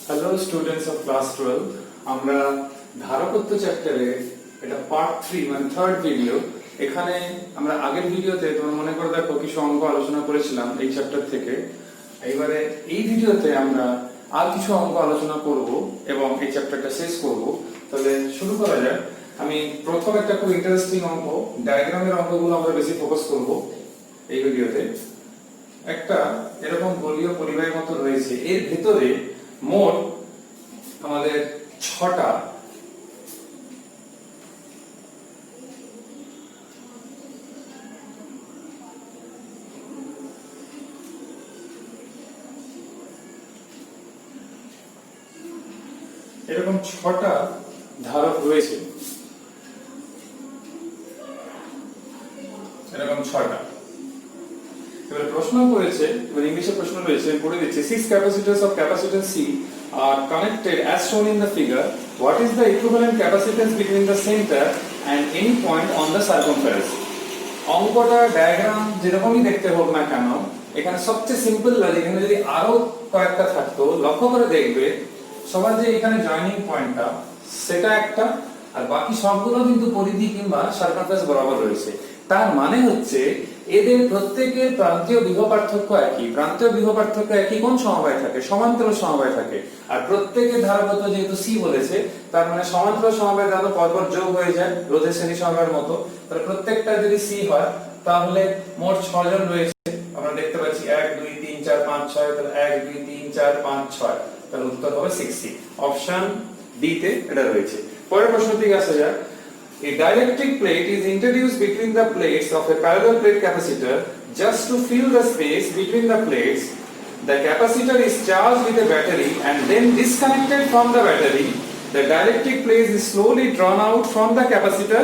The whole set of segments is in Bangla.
হ্যালো স্টুডেন্টস অফ ক্লাস 12 আমরা ধারকত্ব চ্যাপ্টারে এটা পার্ট 3 মানে থার্ড ভিডিও। এখানে আমরা আগের ভিডিওতে তোমরা মনে করে দেখো কিছু অঙ্ক আলোচনা করেছিলাম এই চ্যাপ্টার থেকে। এবারে এই ভিডিওতে আমরা আর কিছু অঙ্ক আলোচনা করব এবং এই চ্যাপ্টারটা শেষ করব। তাহলে শুরু করা যাক। আমি প্রথম একটা খুব ইন্টারেস্টিং অঙ্ক, ডায়াগ্রামের অঙ্কগুলো আমরা বেশি ফোকাস করব এই ভিডিওতে। একটা এরকম গোলীয় পরিবাহীর মতো রয়েছে, এর ভেতরে মোট আমাদের 6টা এরকম 6টা ধারক রয়েছে, এরকম 6টা। এবার প্রশ্ন করেছে, মানে ইংলিশে প্রশ্ন রয়েছে, পড়ে দিচ্ছে 6 capacitors of capacitance C are connected as shown in the figure. What is the equivalent capacitance between the center and any point on the circumference? অঙ্কটা ডায়াগ্রাম যেরকমই দেখতে হোক না কেন, এখানে সবচেয়ে সিম্পল লজিক, এখানে যদি আরো কয়েকটা থাকতো লক্ষ্য করে দেখবে সবার যে এখানে জয়েনিং পয়েন্টটা সেটা একটা, আর বাকি সবগুলো কিন্তু পরিধি কিংবা সারকমফারেন্স বরাবর রয়েছে। তার মানে হচ্ছে এদের প্রত্যেকের প্রান্তীয় বিভব পার্থক্য একই। প্রান্তীয় বিভব পার্থক্য একই কোন সমবায় থাকে? সমান্তরাল সমবায় থাকে। আর প্রত্যেকের ধারকত্ব যেহেতু সি বলেছে, তার মানে সমান্তরাল সমবায় ধারক পরপর যোগ হয়ে যায় রোধের শ্রেণী সমবায়ের মতো। তাহলে প্রত্যেকটা যদি সি হয় তাহলে মোট 6 জন রয়েছে। আমরা দেখতে পাচ্ছি 1 2 3 4 5 6, তাহলে 1 2 3 4 5 6, তাহলে উত্তর হবে 6C। অপশন ডি তে এটা রয়েছে। পরের প্রশ্ন থেকে আসা যাক। A dielectric plate is introduced between the plates of a parallel plate capacitor just to fill the space between the plates. The capacitor is charged with a battery and then disconnected from the battery. The dielectric plate is slowly drawn out from the capacitor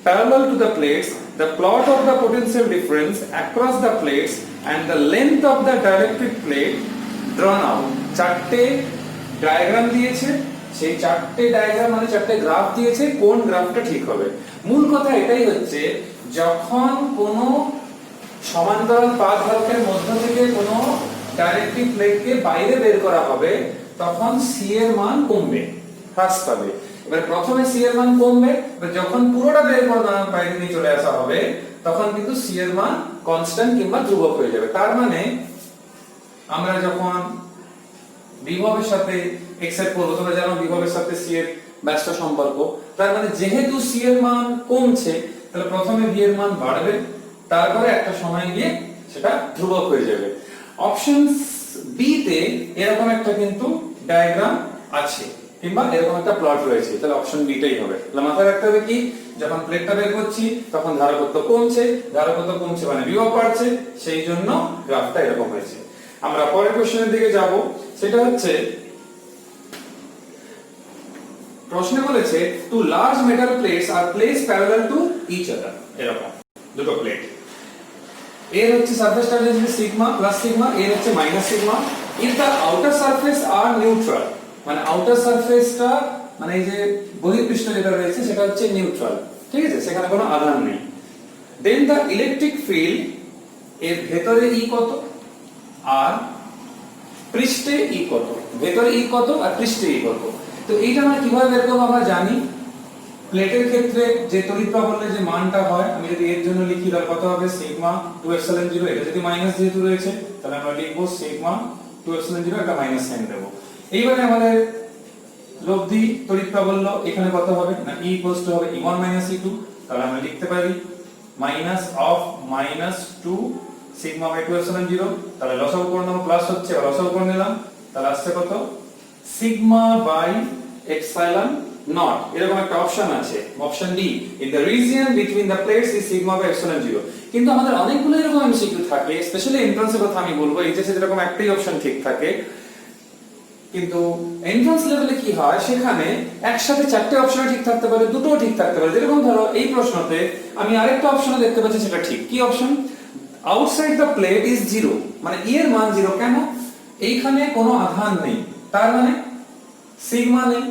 parallel to the plates. The plot of the potential difference across the plates and the length of the dielectric plate drawn out. চারটে ডায়াগ্রাম দিয়েছে, সেই চারটে ডায়াগ্রাম মানে চারটে গ্রাফ দিয়েছে, কোন গ্রাফটা ঠিক হবে। মূল কথা এটাই হচ্ছে, যখন কোনো সমান্তরাল পাত ধারকের মধ্য থেকে কোনো ডাইরেক্ট্রিক প্লেটকে বাইরে বের করা হবে তখন সি এর মান কমবে, হ্রাস পাবে। এবার প্রথমে সি এর মান কমবে, এবার যখন পুরোটা বের করে বাইরে নিয়ে চলে আসা হবে তখন কিন্তু সি এর মান কনস্ট্যান্ট কিংবা ধ্রুবক হয়ে যাবে। তার মানে আমরা যখন বিভবের সাথে এক্সেপ্ট করব, তোমরা জানো বিভবের সাথে সি এর ব্যস্ত সম্পর্ক, তার মানে যেহেতু সি এর মান কমছে তাহলে প্রথমে ভি এর মান বাড়বে, তারপরে একটা সময় গিয়ে সেটা ধ্রুবক হয়ে যাবে। অপশন বি তে এরকম একটা কিন্তু ডায়াগ্রাম আছে কিংবা এরকম একটা প্লট রয়েছে, তাহলে অপশন বি টাই হবে। তাহলে মাথায় রাখতে হবে কি, যখন প্লেটটা বের করছি তখন ধারকত্ব কমছে, ধারকত্ব কমছে মানে বিভব বাড়ছে, সেই জন্য গ্রাফটা এরকম হয়েছে। আমরা পরের কোশ্চেনের দিকে যাব। সেটা হচ্ছে প্রশ্নে বলেছে two large metal plates are placed parallel to each other. এরকম দুটো প্লেট, এর হচ্ছে surface tendency sigma plus sigma, এর হচ্ছে minus sigma. If the outer surface are neutral, মানে আউটার সারফেসটা মানে এই যে বহিঃপৃষ্ঠ যেটা রয়েছে সেটা হচ্ছে নিউট্রাল, ঠিক আছে, সেখানে কোনো আধান নেই। দেন দ্য ইলেকট্রিক ফিল্ড, এর ভেতরে ই কত আর পৃষ্ঠে ই কত, ভেতরে ই কত আর পৃষ্ঠে ই কত। তো এইটা আমরা কিভাবে বের করব? আমরা জানি প্লেটের ক্ষেত্রে যে তড়িৎ প্রাবল্যের যে মানটা হয়, আমি যদি এর জন্য লিখি তাহলে কত হবে সিগমা 2 এপসিলন 0। এটা যদি মাইনাস যেহেতু রয়েছে তাহলে আমরা লিখব সিগমা 2 এপসিলন 0, একটা মাইনাস সাইন দেব। এইবারে আমাদের লব্ধি তড়িৎ প্রাবল্য এখানে কত হবে না, E হবে E1 E2, তাহলে আমরা লিখতে পারি minus of -2 sigma by 2 epsilon 0। তাহলে লসাগু করে নেব, প্লাস হচ্ছে লসাগু করে নিলাম, তাহলে আসছে কত সিগমা বাই এপসিলন নট। এরকম একটা অপশন আছে, option D, in the region between the plates is sigma by epsilon 0। কিন্তু আমাদের অনেকগুলো এরকম এমসিকিউ থাকে, স্পেশালি এন্ট্রান্সের কথা আমি বলবো, এইচএসএ যেরকম একটাই অপশন ঠিক থাকে, কিন্তু এন্ট্রান্স লেভেলে কি হয় সেখানে একসাথে চারটে অপশন ঠিক থাকতে পারে, দুটোও ঠিক থাকতে পারে। যেরকম ধরো এই প্রশ্নতে আমি আরেকটা অপশনে দেখতে পাচ্ছি সেটা ঠিক। কি option? Outside the plate is 0, মানে ই এর মান 0। কেন? এইখানে কোনো আধান নেই, তার মানে সিগমা নেই।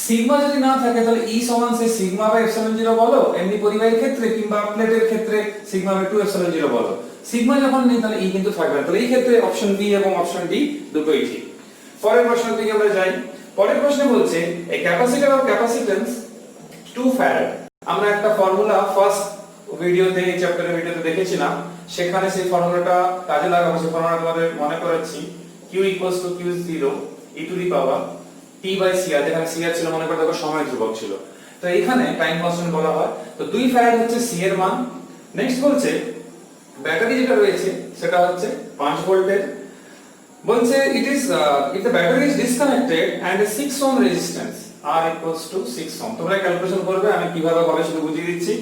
সিগমা যদি না থাকে তাহলে ই সমান সে সিগমা বাই এপসিলন 0 বলো, এমনি পরিবাহীর ক্ষেত্রে কিংবা প্লেটের ক্ষেত্রে সিগমা বাই 2 এপসিলন 0 বলো। সিগমা যখন নেই তাহলে ই কিন্তু থাকবে না। তাহলে এই ক্ষেত্রে অপশন বি এবং অপশন ডি দুটোই ঠিক। পরের প্রশ্নের দিকে আমরা যাই। পরের প্রশ্নে বলছে a capacitor of capacitance 2 farad। আমরা একটা ফর্মুলা ফার্স্ট ভিডিওতে, এই চ্যাপ্টারের ভিডিওতে দেখেছিলাম, সেখানে সেই ফর্মুলাটা কাজে লাগাবো। সেই ফর্মুলাটা তোমাদের মনে করাচ্ছি, q = q0 e to the power t by cr, যেখানে cr ছিল মনে করে দেখো সময় ধ্রুবক ছিল, তো এখানে টাইম কনস্ট্যান্ট বলা হয়। তো 2 ফ্যারাড হচ্ছে c এর মান। নেক্সট বলছে ব্যাটারি যেটা রয়েছে সেটা হচ্ছে 5 ভোল্টের। বলছে it is if the battery is disconnected and a 6 ohm resistance R = 6 ohm। তোমরা ক্যালকুলেশন করবে, আমি কিভাবে হবে শুধু বুঝিয়ে দিচ্ছি।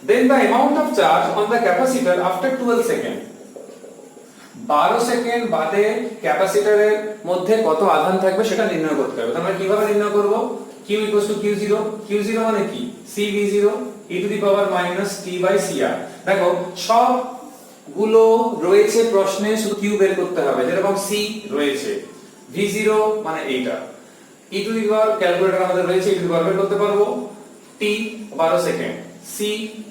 then the amount of charge on the capacitor after 12 second, 12 second বাদে ক্যাপাসিটরের মধ্যে কত আধান থাকবে সেটা নির্ণয় করতে হবে। আমরা কিভাবে নির্ণয় করব? q = q0, q0 মানে কি? cv0 e to the power minus t by cr। দেখো সব গুলো রয়েছে প্রশ্নে, শুধু q বের করতে হবে। যেরকম c রয়েছে, v0 মানে এইটা, e to the power calculator আমাদের রয়েছে, e টু দি পাওয়ার বের করতে পারবো, t 12 সেকেন্ড, c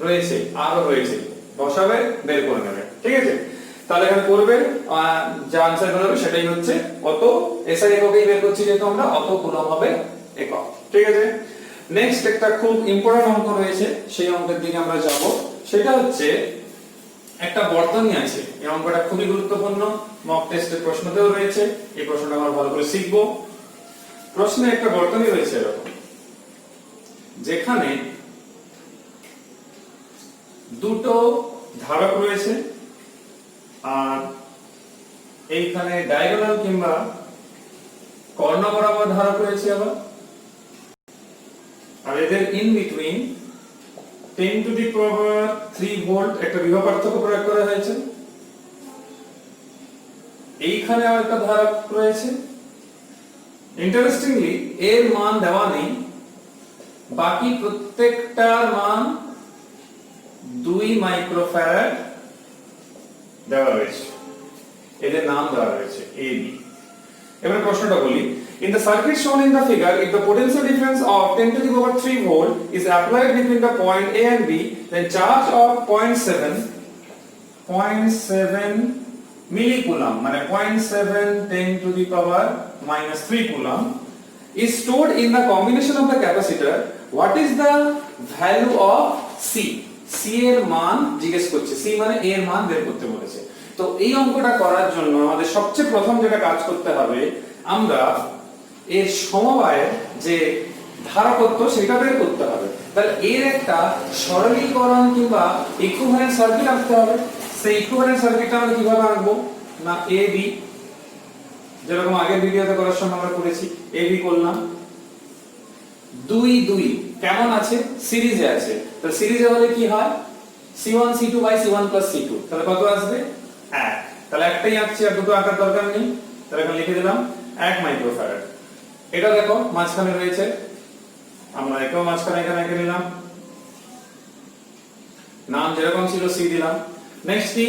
রয়েছে, r ও রয়েছে, বসাবে বের করে নেবে, ঠিক আছে? তাহলে এখানে করবে, যা आंसर বের হবে সেটাই হচ্ছে কত এসআই এককেই বের করছি, যেহেতু আমরা অত কুলম্ব হবে একক, ঠিক আছে? নেক্সট একটা খুব ইম্পর্টেন্ট অঙ্ক রয়েছে, সেই অঙ্কের দিকে আমরা যাব। সেটা হচ্ছে একটা বর্তনী আছে, এই অঙ্কটা খুবই গুরুত্বপূর্ণ, মক টেস্টের প্রশ্নতেও রয়েছে, এই প্রশ্নটা আমরা ভালো করে শিখব। প্রশ্নে একটা বর্তনী রয়েছে এরকম, যেখানে দুটো ধারক রয়েছে আর এইখানে ডায়াগোনাল কিংবা কর্ণ বরাবর ধারক রয়েছে আবার, আর এদের in between 10 two the power 3 volt একটা বিভব পার্থক্য প্রয়োগ করা হয়েছে। এইখানে আর একটা ধারক রয়েছে। ইন্টারেস্টিংলি এর মান দেওয়া নেই, বাকি প্রত্যেকটার মান 2 মাইক্রোফ্যারাড দেওয়া রয়েছে, এদের নাম দেওয়া রয়েছে a b। এবারে প্রশ্নটা বলি, in the circuit shown in the figure, if the potential difference of 10 to the power 3 volt is applied between the point a and b, then charge of 0.7 millicoulomb মানে 0.7 10 to the power minus 3 coulomb is stored in the combination of the capacitor. What is the value of c? c এর মান জিজ্ঞেস করছে, c মানে a এর মান বের করতে বলেছে। তো এই অঙ্কটা করার জন্য আমাদের সবচেয়ে প্রথম যেটা কাজ করতে হবে, আমরা এর সমবায়ের যে ধারকত্ব সেটা বের করতে হবে। তাহলে এর একটা সরলীকরণ কিংবা ইকুইভ্যালেন্ট সার্কিট আঁকতে হবে। সেই ইকুইভ্যালেন্ট সার্কিটটা আমরা কিভাবে আঁকবো না, এ বি, যেরকম আগের ভিডিওতে করার সময় আমরা করেছি, এ বি করলাম, 2 2 কেমন আছে? সিরিজে আছে। তো সিরিজে হলে কি হয়? c1 c2 c1 c2, তাহলে কত আসবে? 1। তাহলে একটাই আঁকছি, আর দুটো আঁকার দরকার নেই, তাহলে এখন লিখে দিলাম 1 মাইক্রোফ্যারাড। এটা দেখো মাঝখানে রয়েছে, আমরা একেও মাঝখানে এখানে এঁকে নিলাম, নাম যেরকম ছিল c দিলাম। নেক্সট কি?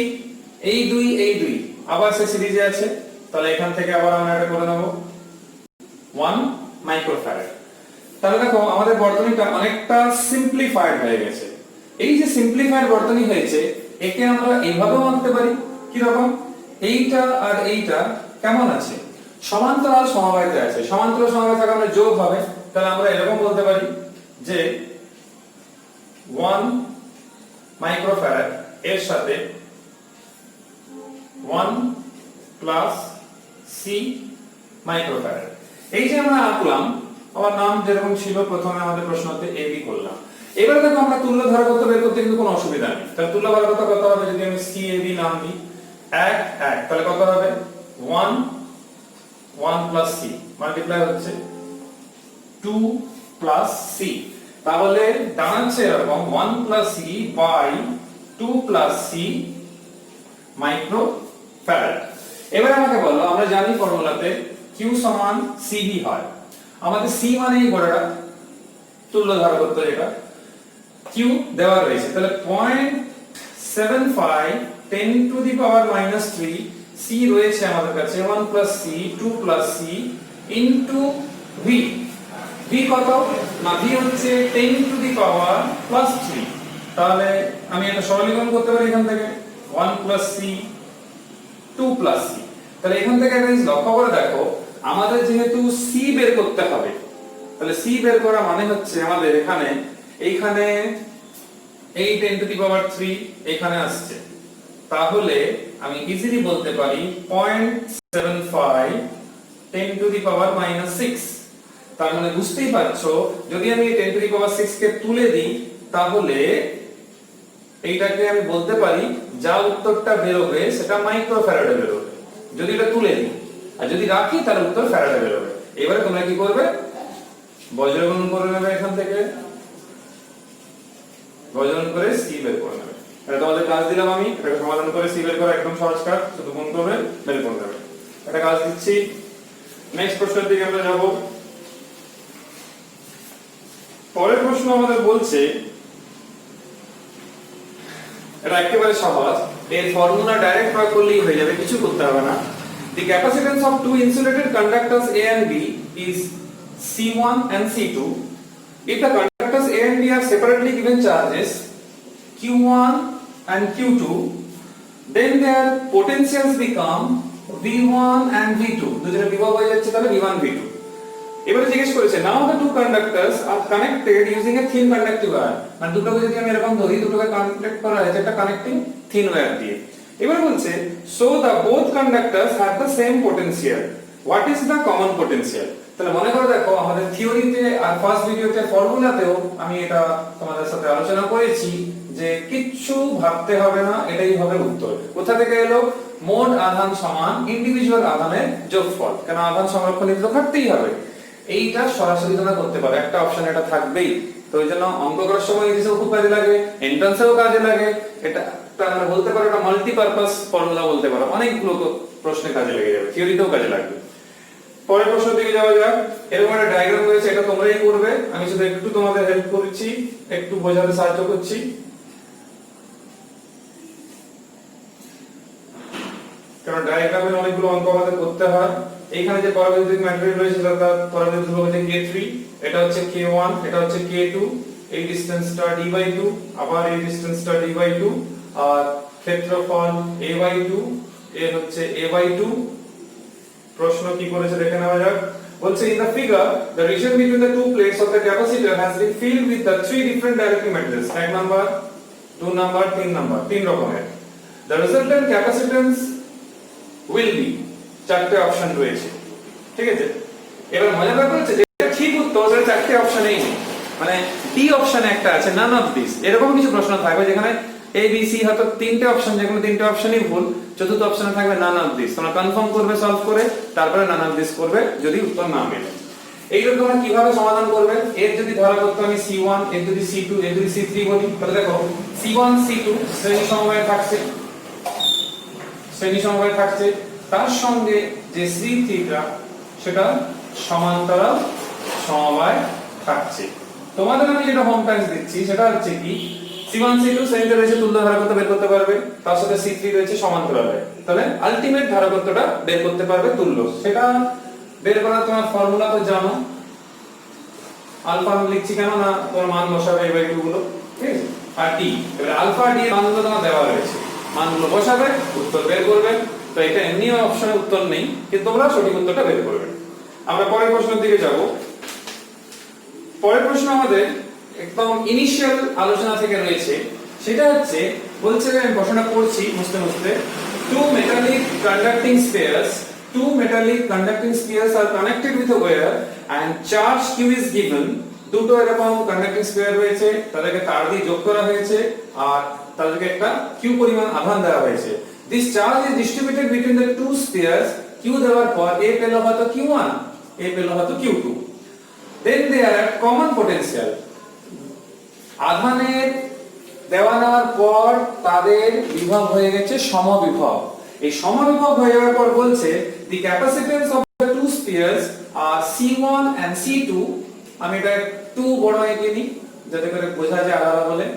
এই 2 আবার সে সিরিজে আছে, তাহলে এখান থেকে আবার আমরা এটা করে নেব 1 মাইক্রোফ্যারাড। তাহলে দেখো আমাদের বর্তনীটা অনেকটা সিম্পলিফাইড হয়ে গেছে। এই যে সিম্পলিফাইড বর্তনী হয়েছে, একে আমরা এইভাবেও আনতে পারি। কি রকম? এইটা আর এইটা কেমন আছে? সমান্তরাল সমবায়তে আছে। সমান্তরাল সমবায় থাকা মানে যোগ হবে, তাহলে আমরা এরকম বলতে পারি যে 1 মাইক্রোফ্যারাড এর সাথে 1 প্লাস c মাইক্রোফ্যারাড। এই যে আমরা আঁকলাম, আমার নাম যেরকম ছিল প্রথমে আমাদের প্রশ্নতে a b করলাম। এবারে দেখো আমরা তুল্য ধারকত্ব বের করতে কিন্তু কোনো অসুবিধা নেই। তাহলে তুল্য ধারকত্ব কত হবে? যদি আমি c a b নাম দিই 1 1, তাহলে কত হবে? 1 1 প্লাস c মাল্টিপ্লাই হচ্ছে 2 প্লাস c, তাহলে দাঁড়াচ্ছে এরকম 1 plus c by 2 plus c microfarad. এবারে আমাকে বলো, আমরা জানি ফর্মুলাতে q সমান cv হয়, আমাদের c মানে এই গোড়াটা তুল্য ধারকত্ব, যেটা q দেওয়া রয়েছে, তাহলে 0.75 10 two the power minus 3 c রয়েছে আমাদের কাছে, 1 plus c 2 plus c into v। v কত না? v হচ্ছে 10 টু দি পাওয়ার প্লাস 3। তাহলে আমি এটা সরলীকরণ করতে পারি এখান থেকে 1 প্লাস c 2 প্লাস c। তাহলে এখান থেকে একটা জিনিস লক্ষ্য করে দেখো, আমাদের যেহেতু সি বের করতে হবে, তাহলে সি বের করা মানে হচ্ছে আমাদের এইখানে এই 10 টু দি পাওয়ার 3 এখানে আসছে, তাহলে আমি ইজিলি বলতে পারি 0.75 10 টু দি পাওয়ার -6। তার মানে বুঝতেই পারছো যদি আমি 10 টু দি পাওয়ার 6 কে তুলে দিই তাহলে এইটাকে আমি বলতে পারি যা উত্তরটা বেরোবে সেটা মাইক্রোফ্যারাডে বেরোবে যদি এটা তুলে দিই, আর যদি রাখি তাহলে উত্তর ফ্যারাডে বেরোবে। এবারে তোমরা কি করবে, বজ্রগুণন করে নেবে, এখান থেকে বজ্রগুণন করে সি বের করে নেবে। এটা তোমাদের কাজ দিলাম আমি, এটা সমাধান করে সি বের করা একদম সহজ কাজ, শুধু গুণ করবে বের করে নেবে। এটা কাজ দিচ্ছি। নেক্সট প্রশ্নের দিকে আমরা যাব। পরের প্রশ্ন আমাদের বলছে, এটা একেবারে সহজ, এর ফর্মুলা ডাইরেক্ট প্রয়োগ করলেই হয়ে যাবে, কিছু করতে হবে না। The capacitance of two insulated conductors A and B is C1 and C2. If the conductors A and B are separately given charges Q1 and Q2, then their potentials become V1 and V2. দুজনের বিভব হয়ে যাচ্ছে তাহলে V1 V2। এবারে জিজ্ঞেস করেছে now the two conductors are connected using a thin conductive wire, মানে দুটোকে যদি আমি এরকম ধরি, দুটোকে কানেক্ট করা হয়েছে একটা কানেক্টিং থিন ওয়্যার দিয়ে। এবার বলছে so the both conductors have the same potential, what is the common potential? তাহলে মনে করে দেখো আমাদের থিওরিতে আর ফার্স্ট ভিডিওতে ফর্মুলাতেও আমি এটা তোমাদের সাথে আলোচনা করেছি যে কিচ্ছু ভাবতে হবে না, এটাই হবে উত্তর। কোথা থেকে এলো, মোট আধান সমান ইন্ডিভিজুয়াল আধানের যোগফল, কেন আধান সংরক্ষণিত তো থাকতেই হবে। এইটা সরাসরি তোমরা করতে পারো, একটা অপশন এটা থাকবেই। তো এই জন্য অঙ্ক করার সময় এই জিনিসও খুব কাজে লাগে, এন্ট্রান্সেও কাজে লাগে। এটা আমরা বলতে পারো এটা মাল্টিপারপাস ফর্মুলা বলতে পারো, অনেকগুলো প্রশ্নে কাজে লেগে যাবে, থিওরিতেও কাজে লাগবে। পরের প্রশ্নের দিকে যাওয়া যাক। এরকম একটা ডায়াগ্রাম রয়েছে, এটা তোমরাই করবে, আমি শুধু একটু তোমাদের হেল্প করছি, একটু বোঝাতে সাহায্য করছি। কারণ ডায়াগ্রামে অনেকগুলো অঙ্ক আমাদের করতে হয়। এইখানে যে পরাবৈদ্যুতিক ম্যাটেরিয়াল রয়েছে সেটা পরাবৈদ্যুতিক ধ্রুবক হচ্ছে K3, এটা হচ্ছে K1, এটা হচ্ছে K2, এই ডিসটেন্সটা d/2, আবার এই ডিসটেন্সটা d/2, আর ক্ষেত্রফল a/2, এ হচ্ছে a/2। প্রশ্ন কি করেছে দেখে নেওয়া যাক। বলছে in the figure the region between the two plates of the capacitor has been filled with the three different dielectric materials, 1 number, 2 number, 3 number, তিন রকমের। the resultant capacitance will be, চারটে অপশন রয়েছে, ঠিক আছে। এবার মজা ব্যাপার হচ্ছে যেটা ঠিক উত্তর সেটা চারটে অপশনেই নেই, মানে ডি অপশনে একটা আছে none of this, এরকম কিছু প্রশ্ন থাকবে যেখানে এ বি সি হয়তো তিনটে অপশন, যেগুলো তিনটে অপশনই ভুল, চতুর্থ অপশনে থাকবে none of this। তোমরা কনফার্ম করবে সলভ করে, তারপরে none of this করবে যদি উত্তর না মেলে। এইগুলো তোমরা কিভাবে সমাধান করবে, এর যদি ধরা করতে আমি C1, এর যদি C2, এর যদি C3 বলি, তাহলে দেখো C1 C2 শ্রেণী সমবায়ে থাকছে, তার সঙ্গে যে C3টা সেটা সমান্তরাল সমবায় থাকছে। তোমাদের আমি যেটা হোম টাস্ক দিচ্ছি সেটা হচ্ছে কি, C1 C2 শ্রেণীতে রয়েছে তুল্য ধারকত্ব বের করতে পারবে, তার সাথে C3 রয়েছে সমান্তরালে, তাহলে আলটিমেট ধারকত্বটা বের করতে পারবে তুল্য। সেটা বের করার তোমার ফর্মুলা তো জানো, আলফা আমি লিখছি কেন না, তোমার মান বসাবে a/2 গুলো, ঠিক আছে, আর d। এবারে আলফা d এর মানগুলো তোমার দেওয়া রয়েছে, মানগুলো বসাবে, উত্তর বের করবে। তো এটা এমনি অপশনে উত্তর নেই, কিন্তু তোমরা সঠিক উত্তরটা বের করবে। আমরা পরের প্রশ্নের দিকে যাব। পরের প্রশ্ন আমাদের একদম ইনিশিয়াল আলোচনা থেকে রয়েছে, সেটা হচ্ছে বলছে, আমি প্রশ্নটা পড়ছি মুছতে two metallic conducting spheres are connected with a wire and charge q is given। দুটো এরকম কন্ডাক্টিং স্ফিয়ার রয়েছে, তাদেরকে তার দিয়ে যোগ করা হয়েছে আর তাদেরকে একটা q পরিমাণ আধান দেওয়া হয়েছে। This charge is distributed between the two spheres, q দেওয়ার পর a পেল হয়তো q1, a পেল হয়তো q2, then they are at common potential। আধানের দেওয়া নেওয়ার পর তাদের বিভব হয়ে গেছে সমবিভব। এই সমবিভব হয়ে যাওয়ার পর বলছে the capacitance of the two spheres are C1 and C2। আমি এটা একটু বড় এঁকে নিই যাতে করে বোঝা যায় আলাদা বলে।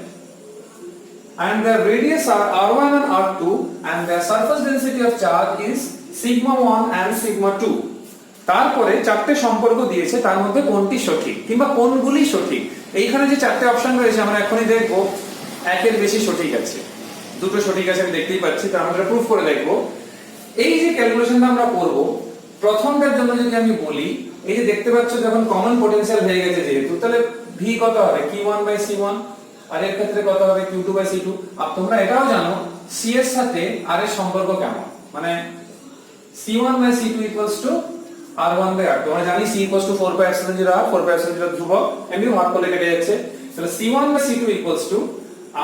and their radius are r1 and r2 and their surface density of charge is sigma 1 and sigma 2। তারপরে চারটে সম্পর্ক দিয়েছে, তার মধ্যে কোনটি সঠিক কিংবা কোনগুলি সঠিক। এইখানে যে চারটে অপশন রয়েছে আমরা এখনই দেখব, একের বেশি সঠিক আছে, দুটো সঠিক আছে আমি দেখতেই পাচ্ছি, তার আমরা প্রুফ করে দেখব। এই যে ক্যালকুলেশনটা আমরা করব, প্রথমটার জন্য যদি আমি বলি, এই যে দেখতে পাচ্ছ যখন কমন পটেনশিয়াল হয়ে গেছে যেহেতু, তাহলে V কত হবে Q1/C1, আর এর ক্ষেত্রে কত হবে Q2/C2। আর তোমরা এটাও জানো C এর সাথে R এর সম্পর্ক কেমন, মানে C1/C2 R1/R2। আমরা জানি C 4πε0R, 4πε0 ধ্রুবক, এমনি ভাগ করলে কেটে যাচ্ছে। তাহলে C1/C2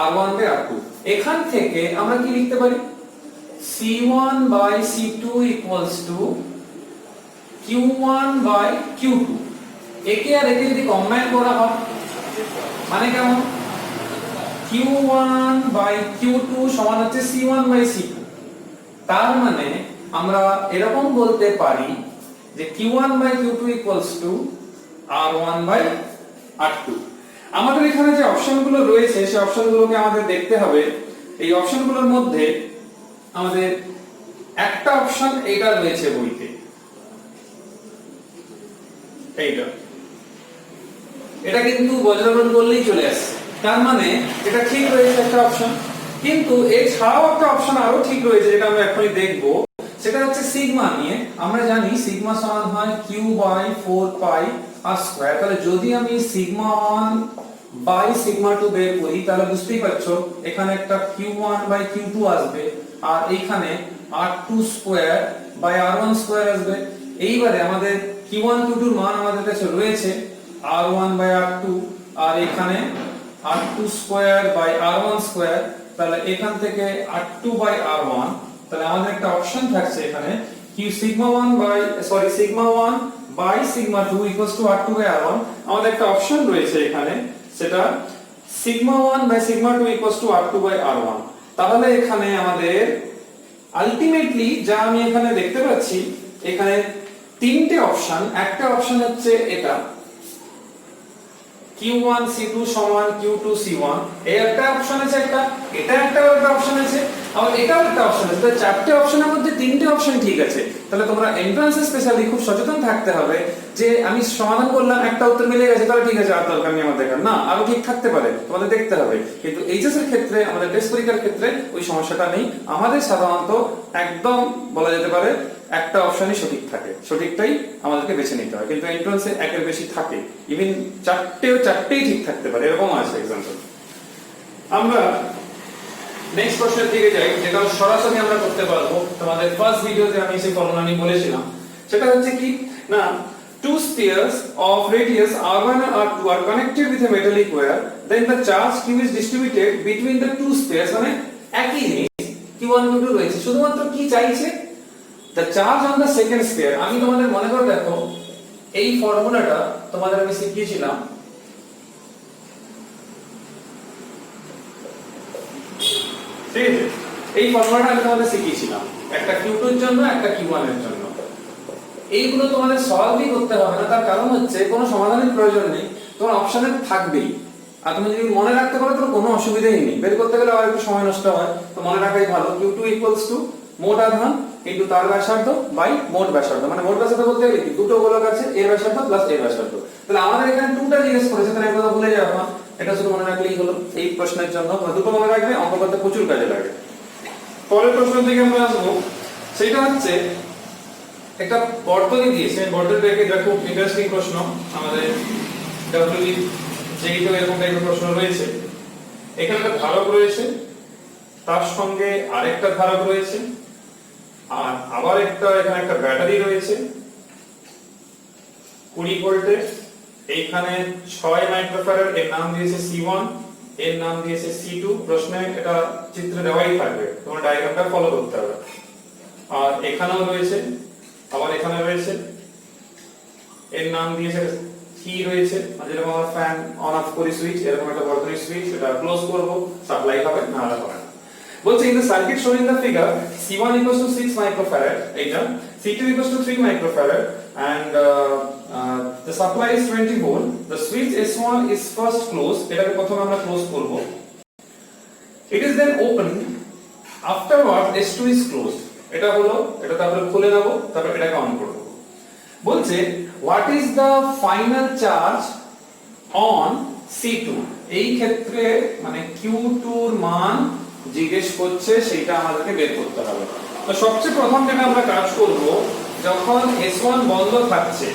R1/R2। এখান থেকে আমরা কি লিখতে পারি, C1/C2 Q1/Q2। একে আর একে যদি কম্বাইন করা হয় মানে কেমন, Q1/Q2 সমান হচ্ছে C1/C2। তার মানে আমরা এরকম বলতে পারি যে Q1/Q2 R1/R2। আমাদের এখানে যে অপশনগুলো রয়েছে সেই অপশনগুলোকে আমাদের দেখতে হবে। এই অপশনগুলোর মধ্যে আমাদের একটা অপশন এটা রয়েছে বইতে, এইটা, এটা কিন্তু বজ্রগণ করলেই চলে আসছে, তার মানে এটা ঠিক রয়েছে একটা অপশন। কিন্তু এছাড়াও একটা অপশন আরো ঠিক রয়েছে যেটা আমরা এখনই দেখব, সেটা হচ্ছে সিগমা নিয়ে। আমরা জানি সিগমা সমান হয় Q/4πr²। তাহলে যদি আমি σ1/σ2 বের করি তাহলে বুঝতেই পারছো এখানে একটা Q1/Q2 আসবে, আর এইখানে R2/r1² আসবে। এইবারে আমাদের Q1 Q2 এর মান আমাদের কাছে রয়েছে R1/R2, আর এখানে R2/r1²। তাহলে এখান থেকে R2/r1, তাহলে আমাদের একটা অপশন থাকছে এখানে σ1/σ2 R2/r1। আমাদের একটা অপশন রয়েছে এখানে, সেটা σ1/σ2 R2/r1। তাহলে এখানে আমাদের আলটিমেটলি যা আমি এখানে দেখতে পাচ্ছি, এখানে তিনটে অপশন। একটা অপশন হচ্ছে এটা Q1C2 সমান Q2C1, এই একটা অপশন আছে, একটা এটা একটা অপশন আছে, আবার এটাও একটা অপশন আছে। তাহলে চারটে অপশনের মধ্যে তিনটে অপশন ঠিক আছে। তাহলে তোমরা এন্ট্রান্সে স্পেশালি খুব সচেতন থাকতে হবে যে আমি সমাধান করলাম, একটা উত্তর মিলে গেছে তাহলে ঠিক আছে, আর দরকার নেই আমার দেখার, না আরো ঠিক থাকতে পারে, তোমাদের দেখতে হবে। কিন্তু এইচএস এর ক্ষেত্রে, আমাদের টেস্ট পরীক্ষার ক্ষেত্রে ওই সমস্যাটা নেই। আমাদের সাধারণত একদম বলা যেতে পারে একটা অপশনই সঠিক থাকে, সঠিকটাই আমাদেরকে বেছে নিতে হয়। কিন্তু এন্ট্রান্সে একের বেশি থাকে, ইভেন চারটেই ঠিক থাকতে পারে, এরকম আছে एग्जांपल। আমরা নেক্সট প্রশ্নের দিকে যাই, যেটা সরাসরি আমরা করতে পারবো। তোমাদের ফার্স্ট ভিডিওতে আমি সেই ফর্মুলা নিয়ে বলেছিলাম, সেটা হচ্ছে কি না, two spheres of radius r1 and r2 are connected with a metallic wire, then the charge q is distributed between the two spheres। মানে একই জিনিস, q1 q2 রয়েছে, শুধুমাত্র কি চাইছে, the charge on the second sphere। আমি তোমাদের মনে করে দেখো এই ফর্মুলাটা তোমাদের আমি শিখিয়েছিলাম, ঠিক আছে? এই ফর্মুলাটা আমি তোমাদের শিখিয়েছিলাম একটা Q2 এর জন্য, একটা Q1 এর জন্য। এইগুলো তোমাদের সলভই করতে হবে না, তার কারণ হচ্ছে কোনো সমাধানের প্রয়োজন নেই, তোমার অপশনে থাকবেই। আর তুমি যদি মনে রাখতে পারো তো কোনো অসুবিধাই নেই, বের করতে গেলে আর একটু সময় নষ্ট হয়, তো মনে রাখাই ভালো। Q2 মোট আধান ইনটু তার ব্যাসার্ধ বাই মোট ব্যাসার্ধ। মানে মোট ব্যাসার্ধ বলতে গেলে কি, দুটো গোলক আছে, এর ব্যাসার্ধ প্লাস এর ব্যাসার্ধ। তাহলে আমাদের এখানে 2টা জিজ্ঞেস করেছে, তাহলে এটা ভুলে যাবে না, এটা শুধু মনে রাখলেই হলো এই প্রশ্নের জন্য। দুটো মনে রাখবে, অঙ্ক করতে প্রচুর কাজে লাগে। পরের প্রশ্নের দিকে আমরা আসবো, সেটা হচ্ছে একটা বর্তনী দিয়েছে, বর্তনীটাকে দেখো ইন্টারেস্টিং প্রশ্ন। আমাদের ডব্লিউবি যেইটা এরকম টাইপের প্রশ্ন রয়েছে। এখানে একটা ধারক রয়েছে, তার সঙ্গে আরেকটা ধারক রয়েছে, আর আবার এখানে একটা ব্যাটারি রয়েছে 20 ভোল্টের। এইখানে 6 মাইক্রোফ্যারাড, এর নাম দিয়েছে C1, এর নাম দিয়েছে C2। প্রশ্নে এটা চিত্রে দেওয়াই থাকবে, তোমার ডায়াগ্রামটা ফলো করতে হবে। আর এখানেও রয়েছে, আবার এখানে রয়েছে, এর নাম দিয়েছে কি রয়েছে, যেরকম আমরা ফ্যান অন অফ করি সুইচ, এরকম একটা বর্তনী সুইচ, এটা ক্লোজ করব, সাপ্লাই হবে, না হলে হবে না। বলছে in the circuit shown in the figure C1 equals to 6 microfarad, এইটা C2 equals to 3 microfarad, and the supply is 20 volt. The switch S1 is first closed, এটাকে প্রথমে আমরা ক্লোজ করব। It is then open, afterwards S2 is closed। এটা হলো, এটা তারপরে খুলে নেব, তারপর এটাকে অন করব। বলছে what is the final charge on C2। এই ক্ষেত্রে মানে Q2 এর মান জিজ্ঞেস করছে, সেটা আমাদেরকে বের করতে হবে। তো সবচেয়ে প্রথম যেটা আমরা কাজ করব, যখন S1 বন্ধ থাকছে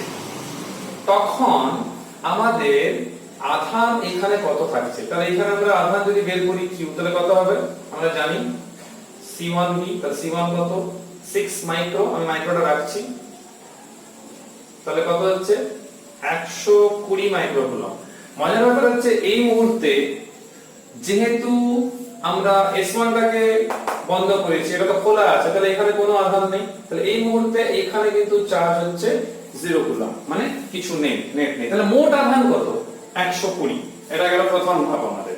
তখন আমাদের আধান এখানে কত থাকছে, তাহলে এখানে আমরা আধান যদি বের করি Q, তাহলে কত হবে আমরা জানি C1V, তাহলে C1 কত 6 মাইক্রো, আমি মাইক্রোটা রাখছি, তাহলে কত হচ্ছে 120 মাইক্রোকুলম। মজার ব্যাপার হচ্ছে এই মুহূর্তে যেহেতু আমরা S1 টাকে বন্ধ করেছি, এটা তো খোলা আছে, তাহলে এখানে কোনো আধান নেই, তাহলে এই মুহূর্তে এখানে কিন্তু চার্জ হচ্ছে 0 কুলম, মানে কিছু নেই, নেট নেই। তাহলে মোট আধান কত 120। এটা গেল প্রথম ধাপ আমাদের।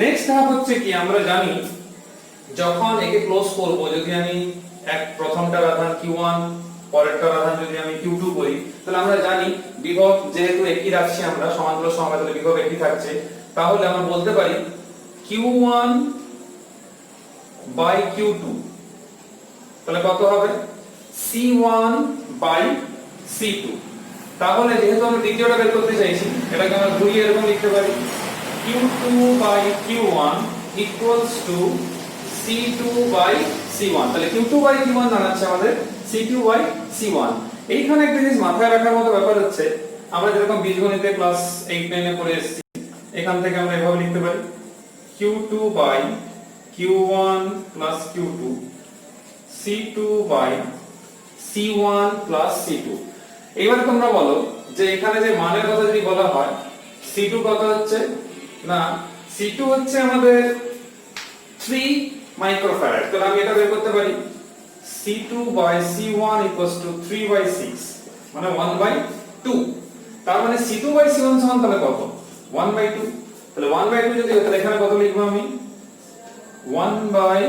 নেক্সট ধাপ হচ্ছে কি, আমরা জানি যখন একে ক্লোজ করব, যদি আমি প্রথমটার আধান Q1, পরেরটার আধান যদি আমি Q2 করি, তাহলে আমরা জানি বিভব যেহেতু একই রাখছি আমরা সমান্তরাল সমবায়, তাহলে বিভব একই থাকছে, তাহলে আমরা বলতে পারি Q1 বাই Q2, তাহলে কত হবে C1 বাই C2। তাহলে যেহেতু আমরা দ্বিতীয়টা বের করতে চাইছি, এটাকে আমরা ঘুরিয়ে এরকম লিখতে পারি Q2 by Q1 equals to C2 by C1। তাহলে Q2 বাই Q1 দাঁড়াচ্ছে আমাদের C2 বাই C1। এইখানে একটা জিনিস মাথায় রাখার মতো ব্যাপার হচ্ছে, আমরা যেরকম বীজগণিতে ক্লাস 8 9 এ পড়ে এসেছি, এখান থেকে আমরা এভাবে লিখতে পারি Q2 by Q1 plus Q2 C2 by C1 plus C2। এবার তোমরা বলো যে এখানে যে মানের কথা যদি বলা হয়, C2 কত হচ্ছে, না C2 হচ্ছে আমাদের 3 মাইক্রোফ্যারাড, তাহলে আমি এটা বের করতে পারি C2 বাই C1 3 বাই 6, মানে 1 বাই 2। তার মানে C2 বাই C1 সমান তাহলে কত 1 বাই 2। তাহলে 1 বাই 2 যদি হয়, তাহলে এখানে কত লিখবো আমি 1 বাই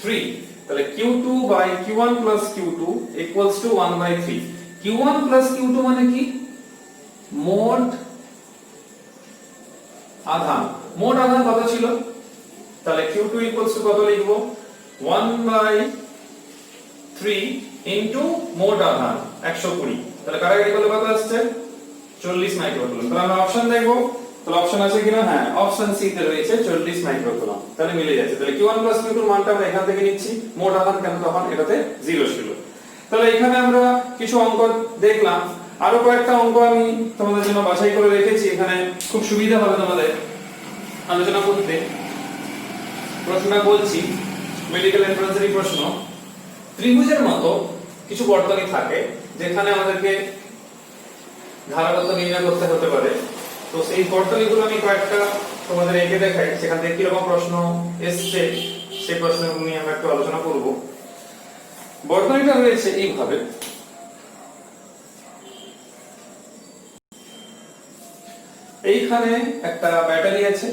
3। তাহলে Q2 by Q1 plus Q2 equals to 1 by 3। Q1 plus Q2 মানে কি, মোট আধান। মোট আধান কত ছিল, তাহলে Q2 ইকুয়ালস টু কত লিখবো 1 বাই 3 ইনটু মোট আধান 120। তাহলে কাটাকাটি করলে কত আসছে 40 মাইক্রোকুলম। তাহলে আমরা অপশন দেখবো, তাহলে অপশন আছে কিনা, হ্যাঁ অপশন সি তে রয়েছে 40 মাইক্রোকুলম, তাহলে মিলে যাচ্ছে। তাহলে Q1 প্লাস Q2 এর মানটা আমরা এখান থেকে নিচ্ছি, মোট আধান কেন তখন এটাতে 0 ছিল। তাহলে এখানে আমরা কিছু অঙ্ক দেখলাম, আরো কয়েকটা অঙ্ক আমি তোমাদের জন্য বাছাই করে রেখেছি, এখানে খুব সুবিধা হবে তোমাদের আলোচনা করতে। প্রশ্নটা বলছি, মেডিকেল এন্ট্রান্সেরই প্রশ্ন। ত্রিভুজের মতো কিছু বর্তনী থাকে যেখানে আমাদেরকে ধারাতত্ত্ব নির্ণয় করতে হতে পারে, তো সেই বর্তনীগুলো আমি কয়েকটা তোমাদের এঁকে দেখাই, সেখান থেকে কি রকম প্রশ্ন এসছে সেই প্রশ্নগুলো নিয়ে আমরা একটু আলোচনা করব। বর্তনীটা রয়েছে এইভাবে, এইখানে একটা ব্যাটারি আছে,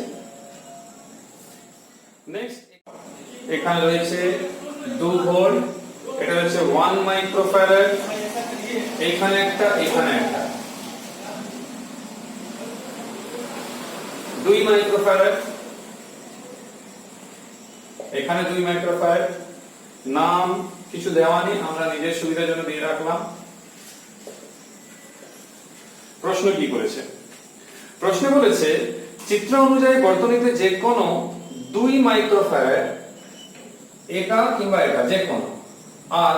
নেক্সট এখানে রয়েছে 2 ভোল্ট, এটা হচ্ছে 1 মাইক্রোফ্যারাড, এইখানে একটা, এখানে একটা 2 মাইক্রোফ্যারাড, এখানে 2 মাইক্রোফ্যারাড। নাম কিছু দেওয়া নেই, আমরা নিজের সুবিধার জন্য দিয়ে রাখলাম। প্রশ্ন কি করেছে, প্রশ্ন বলেছে চিত্র অনুযায়ী বর্তনীতে যে কোনো 2 মাইক্রোফ্যারাড, এটা কিংবা এটা যে কোনো, আর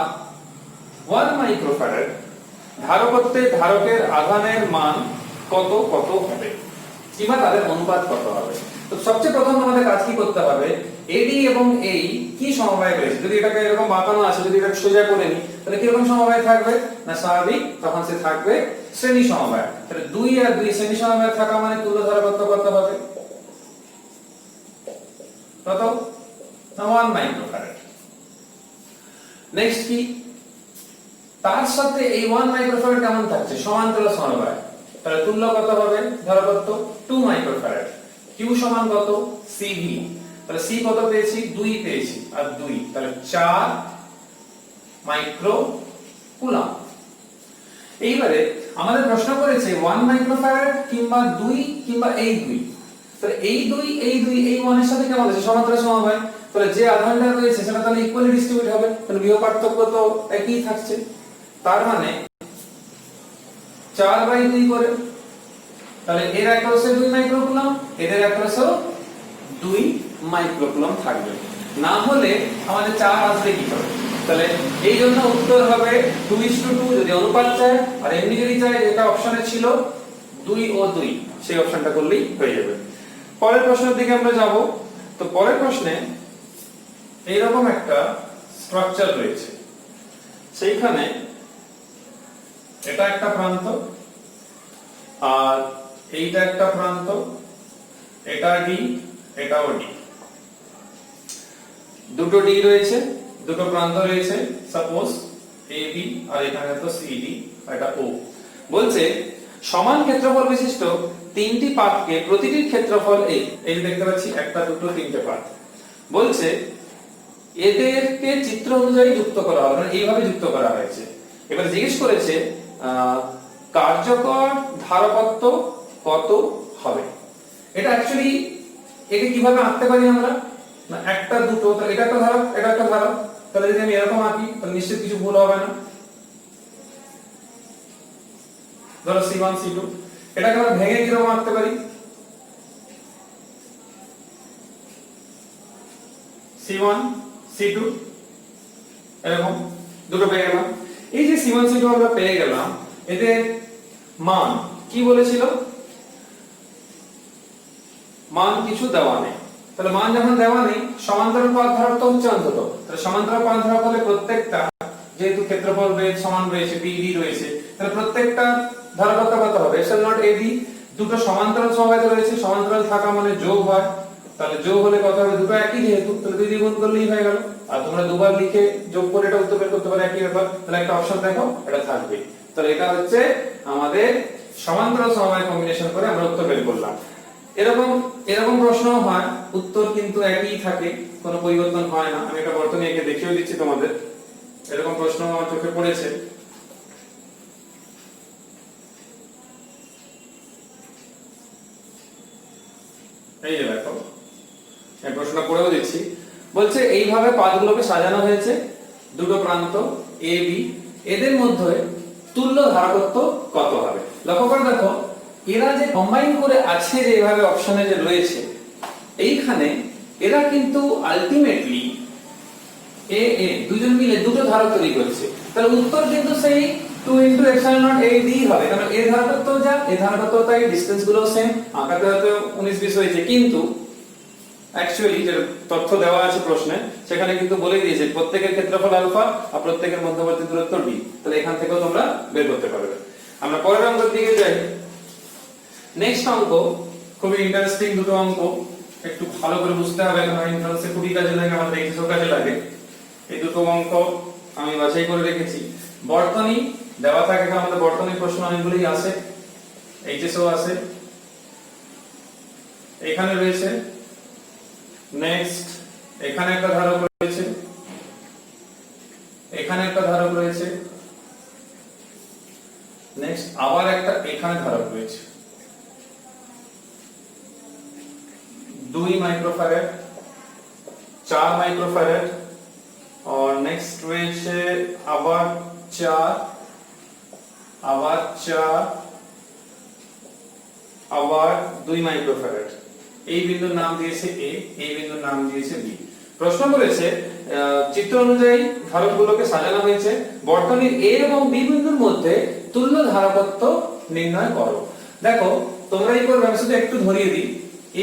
1 মাইক্রোফ্যারাড ধারকত্বে ধারকের আধানের মান কত কত হবে, কিংবা তাদের অনুপাত কত হবে। তো সবচেয়ে প্রথম আমাদের কাজ কি করতে হবে, এডি এবং এই কি সমবায় রয়েছে। যদি এটাকে এরকম বাঁকানো আছে, যদি এটা সোজা করে নি, তাহলে কি রকম সমবায় থাকবে, না স্বাভাবিক, তখন সে থাকবে শ্রেণী সমবায়। তাহলে 2 আর 2 শ্রেণী সমবায় থাকা মানে তুল্য ধারকত্ব কত হবে, কত 1 মাইক্রোফ্যারাড। নেক্সট কি, তার সাথে এই 1 মাইক্রোফ্যারাড কেমন থাকছে, সমান্তরাল সমবায়, তাহলে তুল্য কত হবে ধারকত্ব 2 মাইক্রোফ্যারাড। Q সমান কত CV, তাহলে C কত পেয়েছি 2 পেয়েছি, আর 2 তাহলে 4 মাইক্রোকুলম। এইবারে আমাদের প্রশ্ন করেছে 1 মাইক্রোফ্যারাড কিংবা 2 কিংবা এই 2, তাহলে এই 2 এই 2 এই 1 এর সাথে কেমন আছে সমান্তরাল সমবায়, তাহলে যে আধানটা রয়েছে সেটা তাহলে ইকুয়ালি ডিস্ট্রিবিউট হবে, তাহলে বিভব পার্থক্য তো একই থাকছে। তার মানে 4/2 করে, তাহলে এর অ্যাক্রসে 2 মাইক্রোকুলম, এদের অ্যাক্রসেও 2 মাইক্রোকুলম থাকবে। না হলে আমাদের 4 আসবে কি করে, তাহলে এই জন্য উত্তর হবে 2:2 যদি অনুপাত চায়, আর এমনি যদি চায় যেটা অপশনে ছিল 2 ও 2, সেই অপশনটা করলেই হয়ে যাবে। পরের প্রশ্নের দিকে আমরা যাব। তো পরের প্রশ্নে এইরকম একটা স্ট্রাকচার রয়েছে, সেইখানে এটা একটা প্রান্ত, আর এইটা একটা প্রান্ত, এটা ডি, এটাও ডি, দুটো ডি রয়েছে, দুটো প্রান্ত রয়েছে, সাপোজ এ বি, আর এখানে তো সি ডি, এটা ও। বলছে সমান ক্ষেত্রফল বিশিষ্ট তিনটি পাতকে প্রতিটির ক্ষেত্রফল এই যে দেখতে পাচ্ছি, একটা দুটো তিনটে পাত। বলছে এদেরকে চিত্র অনুযায়ী যুক্ত করা হবে, মানে এইভাবে যুক্ত করা হয়েছে। এবার জিজ্ঞেস করেছে কার্যকর ধারকত্ব কত হবে। এটা অ্যাকচুয়ালি একে কিভাবে আঁকতে পারি আমরা, না একটা দুটো, তো এটা একটা ধারক, এটা একটা ধারক, তাহলে যদি আমি এরকম আঁকি তাহলে নিশ্চিত কিছু ভুল হবে না। ধরো C1 C2, এটাকে আমরা ভেঙে কিরকম আঁকতে পারি, C1 C2, এরকম দুটো পেয়ে গেলাম। এই যে C1 C2 আমরা পেয়ে গেলাম, এদের মান কি বলেছিল, মান কিছু দেওয়া নেই। তাহলে মান যখন দেওয়া নেই, সমান্তরাল পাত ধারক তো হচ্ছে অন্তত, তাহলে সমান্তরাল পাত ধারক হলে প্রত্যেকটা, যেহেতু ক্ষেত্রফল সমান রয়েছে, BD রয়েছে, তাহলে প্রত্যেকটা ধারকত্ব কত হবে, ε0 AD। দুটো সমান্তরাল সমবায় রয়েছে, সমান্তরাল থাকা মানে যোগ হয়, তাহলে যোগ হলে কত হবে, দুটো একই যেহেতু, তাহলে 2 দিয়ে গুণ করলেই হয়ে গেল। আর তোমরা দুবার লিখে যোগ করে এটা উত্তর বের করতে পারো, একই ব্যাপার। তাহলে একটা অপশন দেখো, এটা থাকবে। তাহলে এটা হচ্ছে আমাদের সমান্তরাল সমবায় কম্বিনেশন করে আমরা উত্তর বের করলাম। এরকম এরকম প্রশ্নও হয়, উত্তর কিন্তু একই থাকে, কোনো পরিবর্তন হয় না। আমি একটা বর্তনী এঁকে দেখিয়ে দিচ্ছি তোমাদের, এরকম প্রশ্ন আমার চোখে পড়েছে। এই যে দেখো, এই প্রশ্নটা পড়েও দিচ্ছি। বলছে এইভাবে পাতগুলোকে সাজানো হয়েছে, দুটো প্রান্ত এ বি, এদের মধ্যে তুল্য ধারকত্ব কত হবে। লক্ষ্য করে দেখো, এরা যে কম্বাইন করে আছে, যে এইভাবে অপশনে যে রয়েছে, এইখানে এরা কিন্তু আলটিমেটলি এ এ দুজন মিলে দুটো ধারক তৈরি করছে। তাহলে উত্তর কিন্তু সেই 2 * ε0 AD হবে, কারণ এর ধারকত্ব যা, এর ধারকত্ব তাই, ডিসটেন্স গুলো সেম। আঁকাতে হয়তো 19-20 হয়েছে, কিন্তু অ্যাকচুয়ালি যে তথ্য দেওয়া আছে প্রশ্নে, সেখানে কিন্তু বলে দিয়েছে প্রত্যেকের ক্ষেত্রফল আলফা আর প্রত্যেকের মধ্যবর্তী দূরত্ব ডি। তাহলে এখান থেকেও তোমরা বের করতে পারবে। আমরা পরের অঙ্কের দিকে যাই। নেক্সট অঙ্ক খুবই ইন্টারেস্টিং, দুটো অঙ্ক একটু ভালো করে বুঝতে হবে, কারণ এন্ট্রান্সে খুবই কাজে লাগে, আমাদের এইচএসও কাজে লাগে। এই দুটো অঙ্ক আমি বাছাই করে রেখেছি। বর্তনী দেওয়া থাকে, কারণ আমাদের বর্তনীর প্রশ্ন অনেকগুলোই আসে, এইচএসও আসে। এখানে রয়েছে, নেক্সট এখানে একটা ধারক রয়েছে, এখানে একটা ধারক রয়েছে, নেক্সট আবার একটা এখানে ধারক রয়েছে, 2 মাইক্রোফ্যারাড, 4 মাইক্রোফ্যারাড, और नेक्स्ट রয়েছে আবার 4, আবার 4, আবার 2 মাইক্রোফ্যারাড। এই বিন্দুর নাম দিয়েছে এ, এই বিন্দুর নাম দিয়েছে বি। প্রশ্ন করেছে চিত্র অনুযায়ী ধারকগুলোকে সাজানো হয়েছে, বর্তনীর এ এবং বি বিন্দুর মধ্যে তুল্য ধারকত্ব নির্ণয় করো। দেখো তোমরা এই করবে, আমি শুধু একটু ধরিয়ে দিই।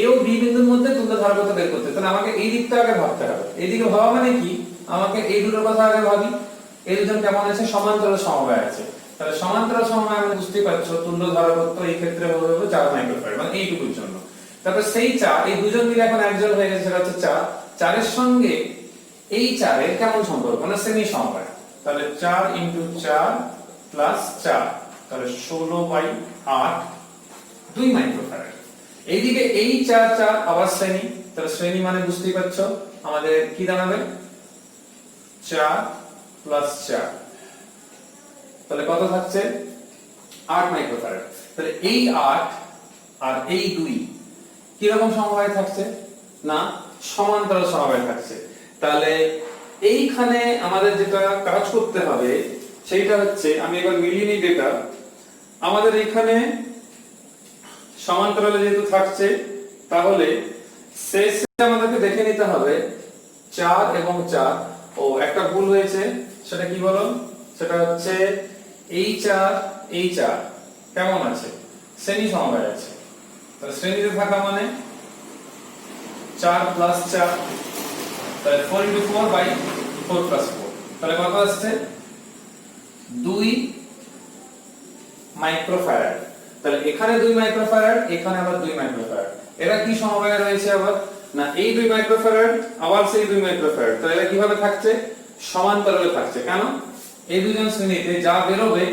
এ ও বি বিন্দুর মধ্যে তুল্য ধারকত্ব বের করতে, তাহলে আমাকে এই দিকটা আগে ভাবতে হবে। এইদিকে ভাবা মানে কি, আমাকে এই দুটোর কথা আগে ভাবি। এই দুজন কেমন আছে, সমান্তরাল সমবায় আছে। তাহলে সমান্তরাল সমবায় আমরা বুঝতেই পারছো, তুল্য ধারকত্ব এই ক্ষেত্রে হবে 4 মাইক্রোফ্যারাড, মানে এইটুকুর জন্য। তারপর সেই 4, এই দুজন মিলে এখন একজন হয়ে গেছে, সেটা হচ্ছে 4। 4 এর সঙ্গে এই 4 এর কেমন সম্পর্ক, মানে সেমি সমবায়। তাহলে 4 * 4 + 4, তাহলে 16/8, 2 মাইক্রোফ্যারাড। এইদিকে এই 4 4 আবার শ্রেণী, তাহলে শ্রেণী মানে বুঝতেই পারছো আমাদের কি দাঁড়াবে, 4 + 4, তাহলে কত থাকছে, 8 মাইক্রোফ্যারাড। তাহলে এই 8 আর এই 2 কি রকম সমবায় থাকছে, না সমান্তরাল সমবায় থাকছে। তাহলে এইখানে আমাদের যেটা কাজ করতে হবে সেইটা হচ্ছে, আমি এবার মিলিয়ে নিই ডেটা। আমাদের এখানে সমান্তরালে যেহেতু থাকছে, তাহলে শেষে আমাদেরকে দেখে নিতে হবে 4 এবং 4 ও একটা ভুল হয়েছে, সেটা কি বলো? সেটা হচ্ছে HR কেমন আছে? শ্রেণী সমবায় আছে। তাহলে শ্রেণীতে থাকা মানে 4 প্লাস 4, তাহলে 4 into 4 by 4 plus 4, তাহলে কত আসছে? 2 মাইক্রোফ্যারাড। তাহলে এখানে 2 মাইক্রোফ্যারাড, এখানে আবার 2 মাইক্রোফ্যারাড। এরা কি সমবায়ে রয়েছে আবার? না এই 2 মাইক্রোফ্যারাড আবার সেই 2 মাইক্রোফ্যারাড। তাহলে এরা কিভাবে থাকছে? সমান্তরালে থাকছে। কেন? এই দুজন শ্রেণীতে যা বেরোবে,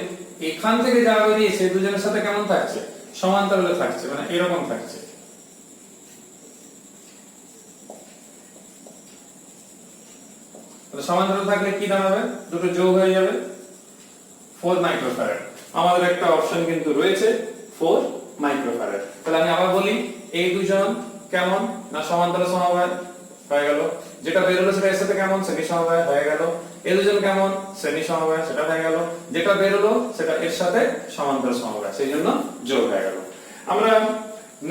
এখান থেকে যা বেরিয়েছে দুজনের সাথে কেমন থাকছে? সমান্তরালে থাকছে, মানে এরকম থাকছে। সমান্তরাল থাকলে কি দাঁড়াবে? দুটো যোগ হয়ে যাবে 4 মাইক্রোফ্যারাড। আমাদের একটা অপশন কিন্তু রয়েছে 4 মাইক্রোফ্যারাড। তাহলে আমি আবার বলি, এই দুজন কেমন? না সমান্তরাল সমবায় হয়ে গেল। যেটা বেরোলো সেটা এর সাথে কেমন? শ্রেণী সমবায় হয়ে গেল। এই দুজন কেমন? শ্রেণী সমবায়, সেটা হয়ে গেল। যেটা বেরোলো সেটা এর সাথে সমান্তরাল সমবায়, সেই জন্য যোগ হয়ে গেল। আমরা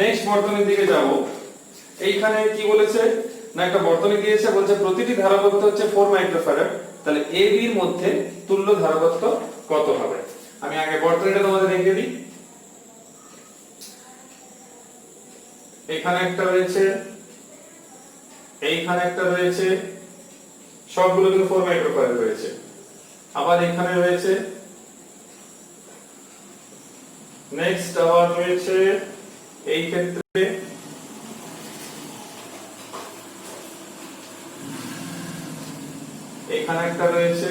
নেক্সট বর্তনীর দিকে যাব। এইখানে কি বলেছে? না একটা বর্তনী দিয়েছে, বলছে প্রতিটি ধারকত্ব হচ্ছে 4 মাইক্রোফ্যারাড। তাহলে AB এর মধ্যে তুল্য ধারকত্ব কত হবে? আমি আগে বর্তনীটা তোমাদের দেখিয়ে দিই। এখানে একটা রয়েছে, এইখানে একটা রয়েছে, সবগুলো কিন্তু 4 মাইক্রোফ্যারাড রয়েছে। আবার এখানে রয়েছে, নেক্সট আবার রয়েছে এই ক্ষেত্রে এখানে একটা রয়েছে,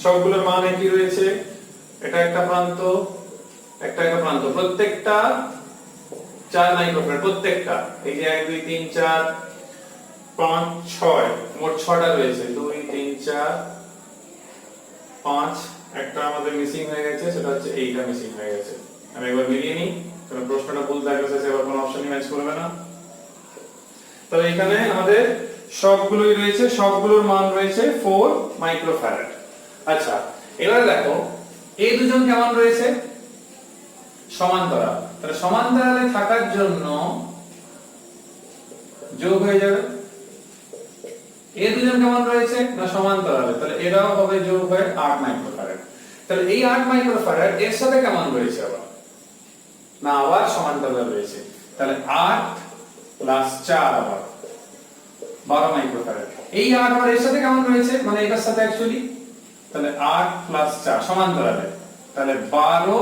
সবগুলোর মান একই রয়েছে। এটা একটা প্রান্ত, একটা প্রান্ত, প্রত্যেকটা 4 মাইক্রোফ্যারাড প্রত্যেকটা। এই যে 1 2 3 4 5 6, মোট 6টা রয়েছে। 2 3 4 5, একটা আমাদের মিসিং হয়ে গেছে, সেটা হচ্ছে এইটা মিসিং হয়ে গেছে। আমি একবার মিলিয়ে নিই, কারণ প্রশ্নটা ভুল থাকলে সে আবার কোনো অপশনই ম্যাচ করবে না। তাহলে এখানে আমাদের সবগুলোই রয়েছে, সবগুলোর মান রয়েছে 4 মাইক্রোফ্যারাড। আচ্ছা, এবারে দেখো এই দুজন কেমন রয়েছে? সমান্তরাল। তাহলে সমান্তরালে থাকার জন্য যোগ হয়ে যাবে। এই দুজন কেমন রয়েছে? না সমান্তরালে, তাহলে এরাও হবে যোগ হয়ে 8 মাইক্রোফ্যারাড। তাহলে এই 8 মাইক্রোফ্যারাড এর সাথে কেমন রয়েছে আবার? না আবার সমান্তরালে রয়েছে। তাহলে 8 প্লাস 4 আবার 12 মাইক্রোফ্যারাড। এই 8 আবার এর সাথে কেমন রয়েছে? মানে এটার সাথে অ্যাকচুয়ালি, তাহলে 8 প্লাস 4 সমান্তরালে, তাহলে 12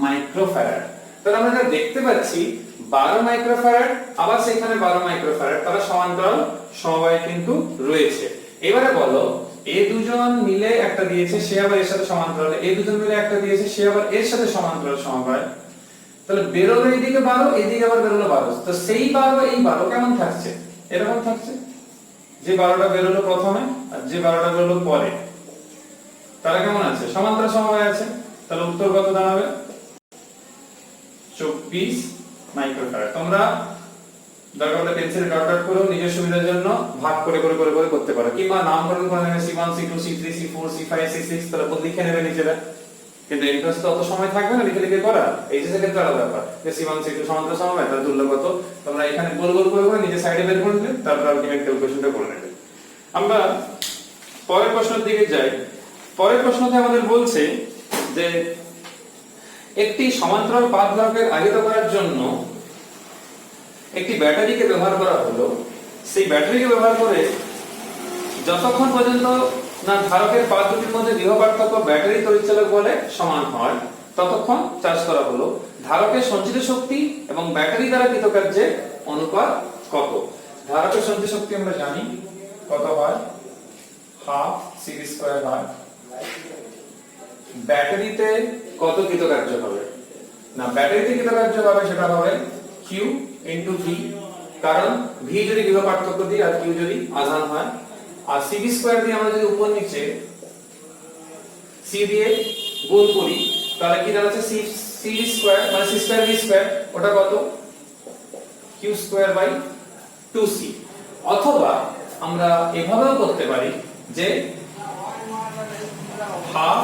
মাইক্রোফ্যারাড। তাহলে আমরা এটা দেখতে পাচ্ছি 12 মাইক্রোফ্যারাড, আবার সেখানে 12 মাইক্রোফ্যারাড, তারা সমান্তরাল সমবায়ে কিন্তু রয়েছে। এবারে বলো, এই দুজন মিলে একটা দিয়েছে, সে আবার এর সাথে সমান্তরালে, এই দুজন মিলে একটা দিয়েছে, সে আবার এর সাথে সমান্তরাল সমবায়। তাহলে বেরোলো এইদিকে 12, এইদিকে আবার বেরোলো 12, তো সেই 12 এই 12 কেমন থাকছে? এরকম থাকছে। যে 12টা বেরোলো প্রথমে আর যে 12টা বেরোলো পরে, তারা কেমন আছে? সমান্তরাল সমবায় আছে। তাহলে উত্তর কত দাঁড়াবে? 24 মাইক্রোফ্যারাড। তোমরা দরকার হলে পেন্সিলে ডট ডট করে নিজের সুবিধার জন্য ভাগ করে করে করে করে করতে পারো, কিংবা নামকরণ করে নেবে C1 C2 C3 C4 C5 C6, তাহলে বল লিখে নেবে নিজেরা। কিন্তু এন্ট্রান্স তো অত সময় থাকবে না লিখে লিখে করা। এইচএস এর ক্ষেত্রে আলাদা ব্যাপার, যে C1 C2 সমান্তরাল সমবায়, তার তুল্য কত তোমরা এখানে গোল গোল করে করে নিজে সাইডে বের করে নেবে, তারপর আলটিমেট ক্যালকুলেশনটা করে নেবে। আমরা পরের প্রশ্নের দিকে যাই। পরের প্রশ্নতে আমাদের বলছে যে একটি সমান্তরাল পাত ধারকের আহিত করার জন্য একটি ব্যাটারিকে ব্যবহার করা হলো। সেই ব্যাটারিকে ব্যবহার করে যতক্ষণ পর্যন্ত না ধারকের পাত দুটির মধ্যে বিভব পার্থক্য ব্যাটারি তড়িৎচালক বলে সমান হয় ততক্ষণ চার্জ করা হলো। ধারকের সঞ্চিত শক্তি এবং ব্যাটারি দ্বারা কৃতকার্যের অনুপাত কত? ধারকের সঞ্চিত শক্তি আমরা জানি কত হয়, হাফ CV স্কয়ার হয়। ব্যাটারিতে কত কৃতকার্য হবে? না ব্যাটারিতে কৃতকার্য হবে সেটা হবে Q into V, কারণ V যদি বিভব পার্থক্য দিই আর Q যদি আধান হয়, আর CV স্কয়ার দিয়ে আমরা যদি উপর নিচে C দিয়ে গুণ করি তাহলে কি দাঁড়াচ্ছে? CV স্কয়ার মানে C স্কয়ার V স্কয়ার, ওটা কত? Q square by 2C। অথবা আমরা এভাবেও করতে পারি যে হাফ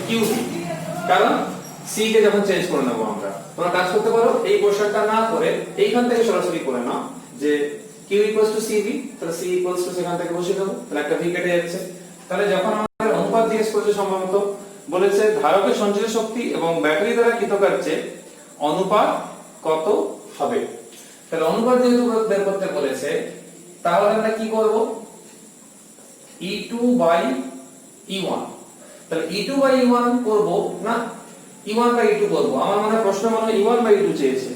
QV, কারণ C কে যখন চেঞ্জ করে নেব আমরা, তোমরা কাজ করতে পারো এই কোশ্চেনটা না করে এইখান থেকে সরাসরি করে নাও যে Q Q equals to CV, তাহলে C equals to সেখান থেকে বসিয়ে দেবো, তাহলে একটা V কেটে যাচ্ছে। তাহলে যখন আমাদের অনুপাত জিজ্ঞেস করেছে সম্ভবত বলেছে ধারকের সঞ্চিত শক্তি এবং ব্যাটারি দ্বারা কৃতকার্যের অনুপাত কত হবে। তাহলে অনুপাত যেহেতু বের করতে বলেছে তাহলে আমরা কি করব, E2 বাই E1। তাহলে E2 বাই E1 করব না E1 বাই E2 করব। আমার মনে হয় প্রশ্ন মনে হয় E1 বাই E2 চেয়েছে,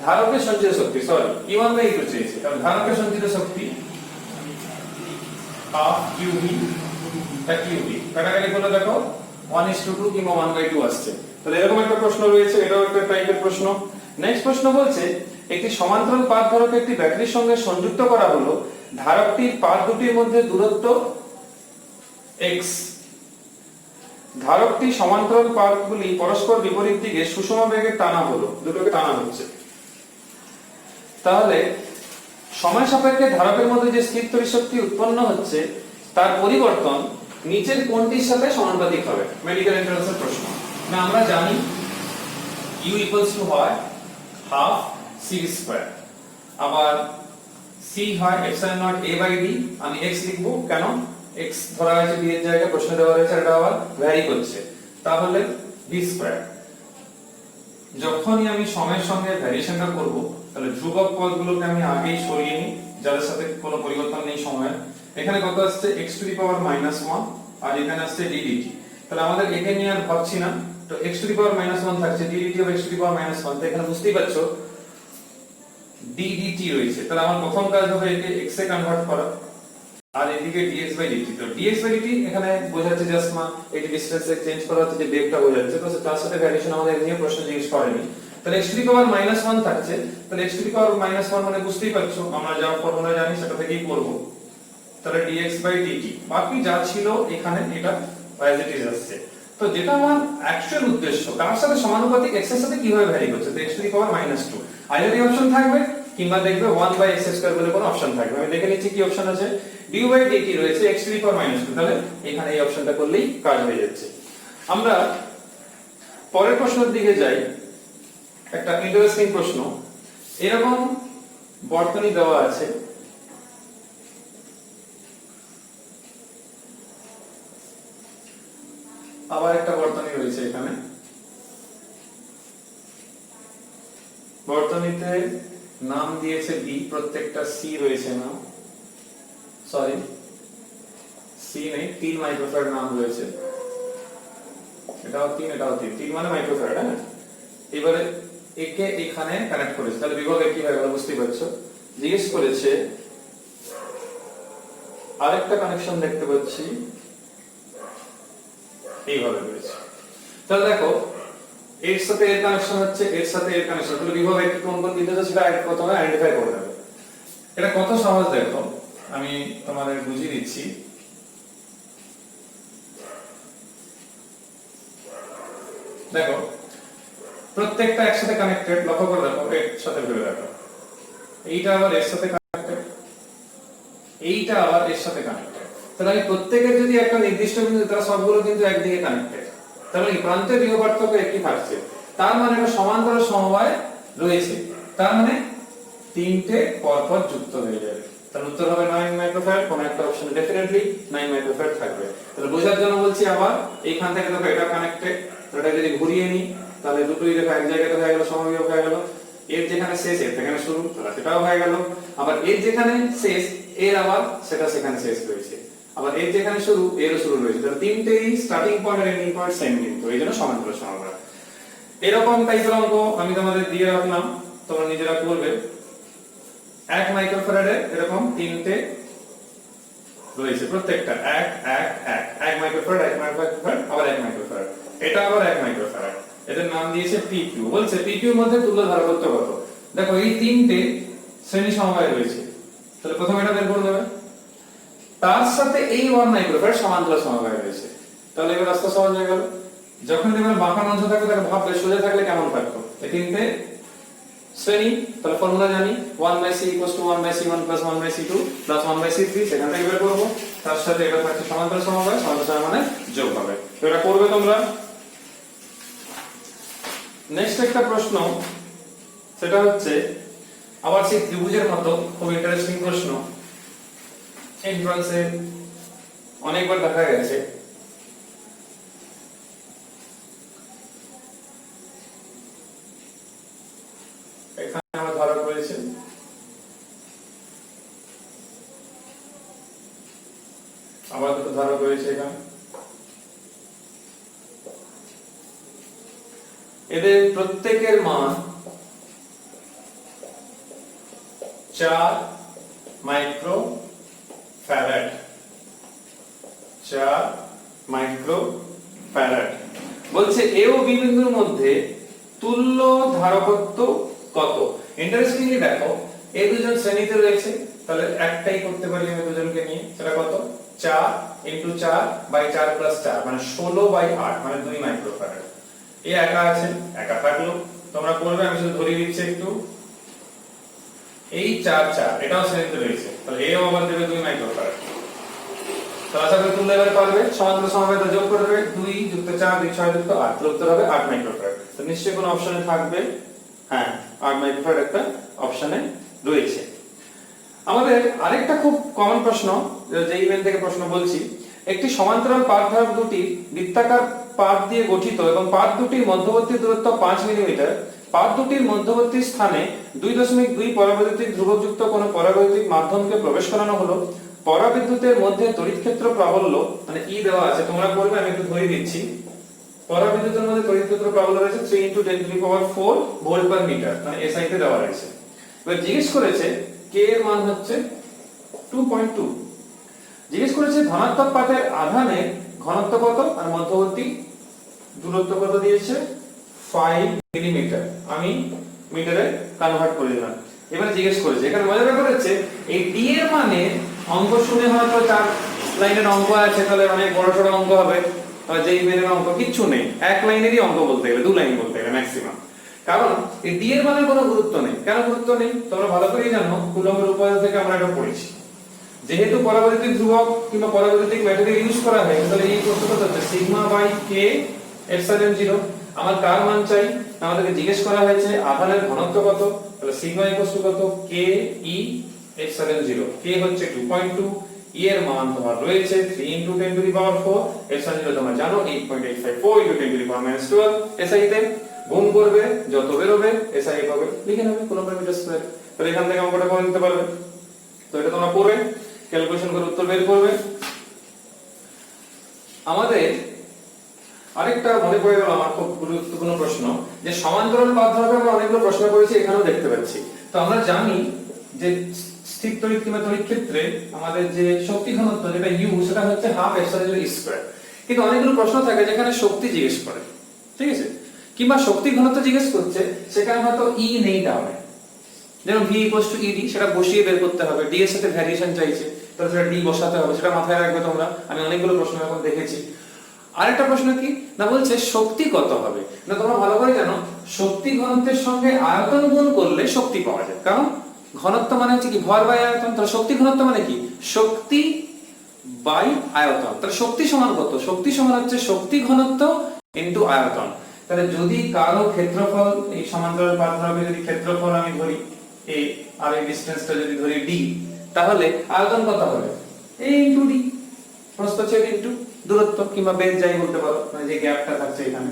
ধারকের সঞ্চিত শক্তি সরি E1 বাই E2 চেয়েছে। তাহলে ধারকের সঞ্চিত শক্তি হাফ QV টা QV কাটাকাটি করলে দেখো 1:2 কিংবা 1/2 আসছে। তাহলে এরকম একটা প্রশ্ন রয়েছে, এটাও একটা টাইপের প্রশ্ন। নেক্সট প্রশ্ন বলছে একটি সমান্তরাল পাত ধারক একটি ব্যাটারির সঙ্গে সংযুক্ত করা হলো, ধারকটির পাত দুটির মধ্যে দূরত্ব x। ধারকটি সমান্তরাল পাতগুলি পরস্পর বিপরীত দিকে সুষম বেগে টানা হলো, দুটোকে টানা হচ্ছে। তাহলে সময় সাপেক্ষে ধারকের মধ্যে যে স্থির তড়িৎ শক্তি উৎপন্ন হচ্ছে তার পরিবর্তন নিচের কোনটির সাথে সমানুপাতিক হবে। মেডিকেল এন্ট্রান্সের প্রশ্ন। না আমরা জানি U ইকুয়ালস টু হয় হাফ CV স্কয়ার, আবার C হয় epsilon naught A by D। আমি x লিখব, কেন x ধরা হয়েছে b এর জায়গায়, প্রশ্ন দেওয়া রয়েছে এটা আবার ভ্যারি করছে, তাহলে b স্কয়ার। যখনই আমি সময়ের সঙ্গে ভ্যারিয়েশনটা করব তাহলে ধ্রুবক পদগুলোকে আমি আগেই সরিয়ে নিই যাদের সাথে কোনো পরিবর্তন নেই সময়ের। এখানে কত আসছে x টু দি পাওয়ার -1 আর এখানে আসছে ddt। তাহলে আমাদের একে নিয়ে আর ভাবছি না, তো x টু দি পাওয়ার -1 থাকছে, ddt of x to the power -1। তো এখানে বুঝতেই পারছো ddt রয়েছে। তাহলে আমার প্রথম কাজ হবে একে x এ কনভার্ট করা আর এদিকে dx বাই dt। তো dx বাই dt এখানে বোঝাচ্ছে জাস্ট মা এই যে ডিসটেন্স চেঞ্জ করা হচ্ছে, যে বেগটা বোঝাচ্ছে, তো তার সাথে ভ্যারিয়েশন আমাদের নিয়ে প্রশ্ন জিজ্ঞেস করেনি। তাহলে x টু দি পাওয়ার -1 থাকছে, তাহলে x টু দি পাওয়ার -1 মানে বুঝতেই পারছো আমরা যা ফর্মুলা জানি সেটা থেকেই করব। তাহলে dx বাই dt বাকি যা ছিল এখানে এটা অ্যাজ ইট ইজ আসছে। তো যেটা আমার অ্যাকচুয়াল উদ্দেশ্য কার সাথে সমানুপাতিক x এর সাথে কিভাবে ভ্যারি করছে, তো x to the power -2 either এই অপশন থাকবে কিংবা দেখবে 1 বাই x স্কয়ার বলে কোনো অপশন থাকবে। আমি দেখে নিচ্ছি কি অপশন আছে, du বাই dt রয়েছে x টু দি পাওয়ার -2। তাহলে এখানে এই অপশনটা করলেই কাজ হয়ে যাচ্ছে। আমরা পরের প্রশ্নের দিকে যাই, একটা ইন্টারেস্টিং প্রশ্ন। এরকম বর্তনী দেওয়া আছে, আবার একটা বর্তনী রয়েছে এখানে, বর্তনীতে নাম দিয়েছে B, প্রত্যেকটা C রয়েছে না, সরি C নেই, 3 মাইক্রোফ্যারাড নাম রয়েছে, এটাও 3 এটাও 3 মানে মাইক্রোফ্যারাড। হ্যাঁ, এবারে একে এখানে কানেক্ট করেছে, তাহলে বিভব কি হয় বুঝতে পারছো। জিজ্ঞেস করেছে আরেকটা কানেকশন দেখতে পাচ্ছি এইভাবে রয়েছে। তাহলে দেখো এর সাথে এর কানেকশন হচ্ছে, এর সাথে এর কানেকশন, তাহলে বিভব কি কোন কোন বিন্দুতে সেটা প্রথমে আইডেন্টিফাই করে নেবে। এটা কত সহজ দেখো, আমি তোমাদের বুঝিয়ে দিচ্ছি। দেখো প্রত্যেকটা একসাথে কানেক্টেড, লক্ষ্য করে দেখো এর সাথে ভেবে দেখো, এইটা আবার এর সাথে কানেক্টেড, এইটা আবার এর সাথে কানেক্টেড। তাহলে আমি প্রত্যেকের যদি একটা নির্দিষ্ট বিন্দু, তারা সবগুলো কিন্তু একদিকে কানেক্টেড, তাহলে এই প্রান্তের বিভব পার্থক্য একই থাকছে, তার মানে এটা সমান্তরাল সমবায় রয়েছে, তার মানে তিনটে পরপর যুক্ত হয়ে যাবে। তাহলে উত্তর হবে 9 মাইক্রোফ্যারাড, কোন একটা অপশনে ডেফিনেটলি 9 মাইক্রোফ্যারাড থাকবে। তাহলে বোঝার জন্য বলছি আবার এইখান থেকে দেখো এটা কানেক্টেড, এটা যদি ঘুরিয়ে নিই তাহলে দুটোই দেখো এক জায়গাতে হয়ে গেল, সমবিভব হয়ে গেল। এর যেখানে শেষ এর সেখানে শুরু, তাহলে সেটাও হয়ে গেল। আবার এর যেখানে শেষ এর আবার সেটা সেখানে শেষ রয়েছে, আবার এর যেখানে শুরু এরও শুরু রয়েছে। তাহলে তিনটেই স্টার্টিং পয়েন্ট আর এন্ডিং পয়েন্ট সেম, কিন্তু এইজন্য সমান্তরাল সমবায়। এরকম টাইপের অঙ্ক আমি তোমাদের দিয়ে রাখলাম, তোমরা নিজেরা করবে। 1 মাইক্রোফ্যারাডে এরকম তিনটে রয়েছে, প্রত্যেকটা 1 1 1 1 মাইক্রোফ্যারাড 1 মাইক্রোফ্যারাড আবার 1 মাইক্রোফ্যারাড, এটা আবার 1 মাইক্রোফ্যারাড। এদের নাম দিয়েছে PQ। বলছে PQ এর মধ্যে তুল্য ধারকত্ব কত। দেখো এই তিনটে শ্রেণী সমবায় রয়েছে, তাহলে প্রথমে এটা বের করে দেবে, তার সাথে এই 1 মাইক্রোফ্যারাড সমান্তরাল সমবায় রয়েছে। তাহলে এবার রাস্তা সহজ হয়ে গেল। যখন দেখবেন বাঁকানো অংশ থাকে তাহলে ভাববে সোজা থাকলে কেমন থাকতো। এই তিনটে শ্রেণী, তাহলে ফর্মুলা জানি 1/c = 1/c1 + 1/c2 + 1/c3, সেখান থেকে বের করব। তার সাথে এটা থাকছে সমান্তরাল সমবায়, সমান্তরাল সমবায় মানে যোগ হবে। তো এটা করবে তোমরা। নেক্সট একটা প্রশ্ন, সেটা হচ্ছে আবার সেই ত্রিভুজের মতো খুব ইন্টারেস্টিং প্রশ্ন, এন্ট্রান্সে অনেকবার দেখা গেছে। এখানে আমার ধারক রয়েছে, আবার দুটো ধারক রয়েছে এখানে, এদের প্রত্যেকের মান 4 মাইক্রো ফ্যারাড, 4 মাইক্রো ফ্যারাড। বলছে এ ও বি বিন্দুর মধ্যে তুল্য ধারকত্ব কত? ইন্টারেস্টিংলি দেখো, এই দুজন শ্রেণীতে রয়েছে, তাহলে একটাই করতে পারি আমি দুজনকে নিয়ে, সেটা কত? 4 ইনটু 4 বাই 4 প্লাস 4 মানে 16 বাই 8 মানে 2 মাইক্রো ফ্যারাড। এই একা আছে, একা থাকলো, তোমরা করবে, আমি শুধু ধরিয়ে দিচ্ছি একটু। এই 4 4 এটাও শ্রেণীতে রয়েছে, তাহলে এও আবার দেবে 2 মাইক্রো ফ্যারাড। তো আশা করি তুল্য এবার পারবে, সমান্তরাল সমবেত যোগ করবে, 2 যুক্ত 4 2 6 যুক্ত 8, উত্তর হবে 8 মাইক্রো ফ্যারাড। তো নিশ্চয়ই কোন অপশনে থাকবে, হ্যাঁ 8 মাইক্রো ফ্যারাড একটা অপশনে রয়েছে। আমাদের আরেকটা খুব কমন প্রশ্ন, যে ইমেল থেকে প্রশ্ন বলছি, একটি সমান্তরাল পাঠধারক দুটি বৃত্তাকার পাত দিয়ে গঠিত এবং পাত দুটির মধ্যবর্তী দূরত্ব 5 মিলিমিটার, পাত দুটির মধ্যবর্তী স্থানে 2.2 পরাবৈদ্যুতিক ধ্রুবকযুক্ত কোন পরাবৈদ্যুতিক মাধ্যমকে প্রবেশ করানো হলো। পরাবিদ্যুতের মধ্যে তড়িৎ ক্ষেত্র প্রাবল্য মানে ই দেওয়া আছে, তোমরা করবে, আমি একটু ধরে দিচ্ছি। পরাবিদ্যুতের মধ্যে তড়িৎ ক্ষেত্র প্রাবল্য রয়েছে 3 × 10⁴ ভোল্ট পার মিটার, মানে এসআই তে দেওয়া রয়েছে। এবার জিজ্ঞেস করেছে কে এর মান হচ্ছে 2.2। জিজ্ঞেস করেছে ধনাত্মক পাতের আধানের ঘনত্ব কত আর মধ্যবর্তী দূরত্ব কত দিয়েছে 5 মিলিমিটার, আমি মিটারে কনভার্ট করে দিলাম। এবারে জিজ্ঞেস করেছে, এখানে মজার ব্যাপার হচ্ছে এই ডি এর মানে অঙ্ক শুনে হয়তো 4 লাইনের অঙ্ক আছে, তাহলে অনেক বড় সড় অঙ্ক হবে, যে ইমেলের অঙ্ক কিচ্ছু নেই, এক লাইনেরই অঙ্ক বলতে গেলে, 2 লাইন বলতে গেলে ম্যাক্সিমাম। কারণ এই ডি এর মানের কোনো গুরুত্ব নেই। কেন গুরুত্ব নেই তোমরা ভালো করেই জানো, কুলম্বের উপাদান থেকে আমরা এটা পড়েছি। যেহেতু পরাবৈদ্যুতিক ধ্রুবক কিংবা পরাবৈদ্যুতিক ম্যাটেরিয়াল ইউজ করা হয়, তাহলে এই প্রশ্নটা হচ্ছে সিগমা বাই কে এপসাইলন 0। আমার কার মান চাই? আমাদেরকে জিজ্ঞেস করা হয়েছে আধানের ঘনত্ব কত, তাহলে সিগমা ইকুয়াল টু কত? কে ই এপসাইলন 0। কে হচ্ছে 2.2, ই এর মান তোমার রয়েছে 3 × 10⁴, এপসাইলন 0 তোমরা জানো 8.854 × 10⁻12। এসআই তে গুণ করবে, যত বেরোবে এসআই পাবে, লিখে নেবে কুলম্বের মিটার স্কয়ার। তাহলে এখান থেকে অঙ্কটা করে নিতে পারবে। তো এটা তোমরা পড়বে, ক্যালকুলেশন করে উত্তর বের করবে। আমাদের আরেকটা মনে পড়ে গেল আমার খুব গুরুত্বপূর্ণ প্রশ্ন, যে সমান্তরাল পাতধারকে আমরা অনেকগুলো প্রশ্ন করেছি, এখানেও দেখতে পাচ্ছি। তো আমরা জানি যে স্থির তড়িৎ কিংবা তড়িৎ ক্ষেত্রে আমাদের যে শক্তি ঘনত্ব যেটা ইউ, সেটা হচ্ছে হাফ এপসাইলন 0 স্কয়ার। কিন্তু অনেকগুলো প্রশ্ন থাকে যেখানে শক্তি জিজ্ঞেস করে, ঠিক আছে, কিংবা শক্তি ঘনত্ব জিজ্ঞেস করছে, সেখানে হয়তো ই নেই তাহলে, যেমন v = ed, সেটা বসিয়ে বের করতে হবে। d এর সাথে ভ্যারিয়েশন চাইছে, তাহলে সেটা d বসাতে হবে, সেটা মাথায় রাখবে তোমরা। আমি অনেকগুলো প্রশ্ন এখন দেখেছি। আরেকটা প্রশ্ন কি না, বলছে শক্তি কত হবে। না তোমরা ভালো করে জানো, শক্তি ঘনত্বের সঙ্গে আয়তন গুণ করলে শক্তি পাওয়া যায়। কারণ ঘনত্ব মানে হচ্ছে কি ভর বাই আয়তন, তাহলে শক্তি ঘনত্ব মানে কি শক্তি বাই আয়তন। তাহলে শক্তি সমান কত? শক্তি সমান হচ্ছে শক্তি ঘনত্ব ইনটু আয়তন। তাহলে যদি কারো ক্ষেত্রফল, এই সমান্তরাল পাতধারকের যদি ক্ষেত্রফল আমি ধরি a আর এই ডিসটেন্সটা যদি ধরি d, তাহলে আয়তন কত হবে? a ইনটু d, প্রস্থচ্ছেদ ইনটু দূরত্ব কিংবা বেধ যাই বলতে পারো, মানে যে গ্যাপটা থাকছে এখানে।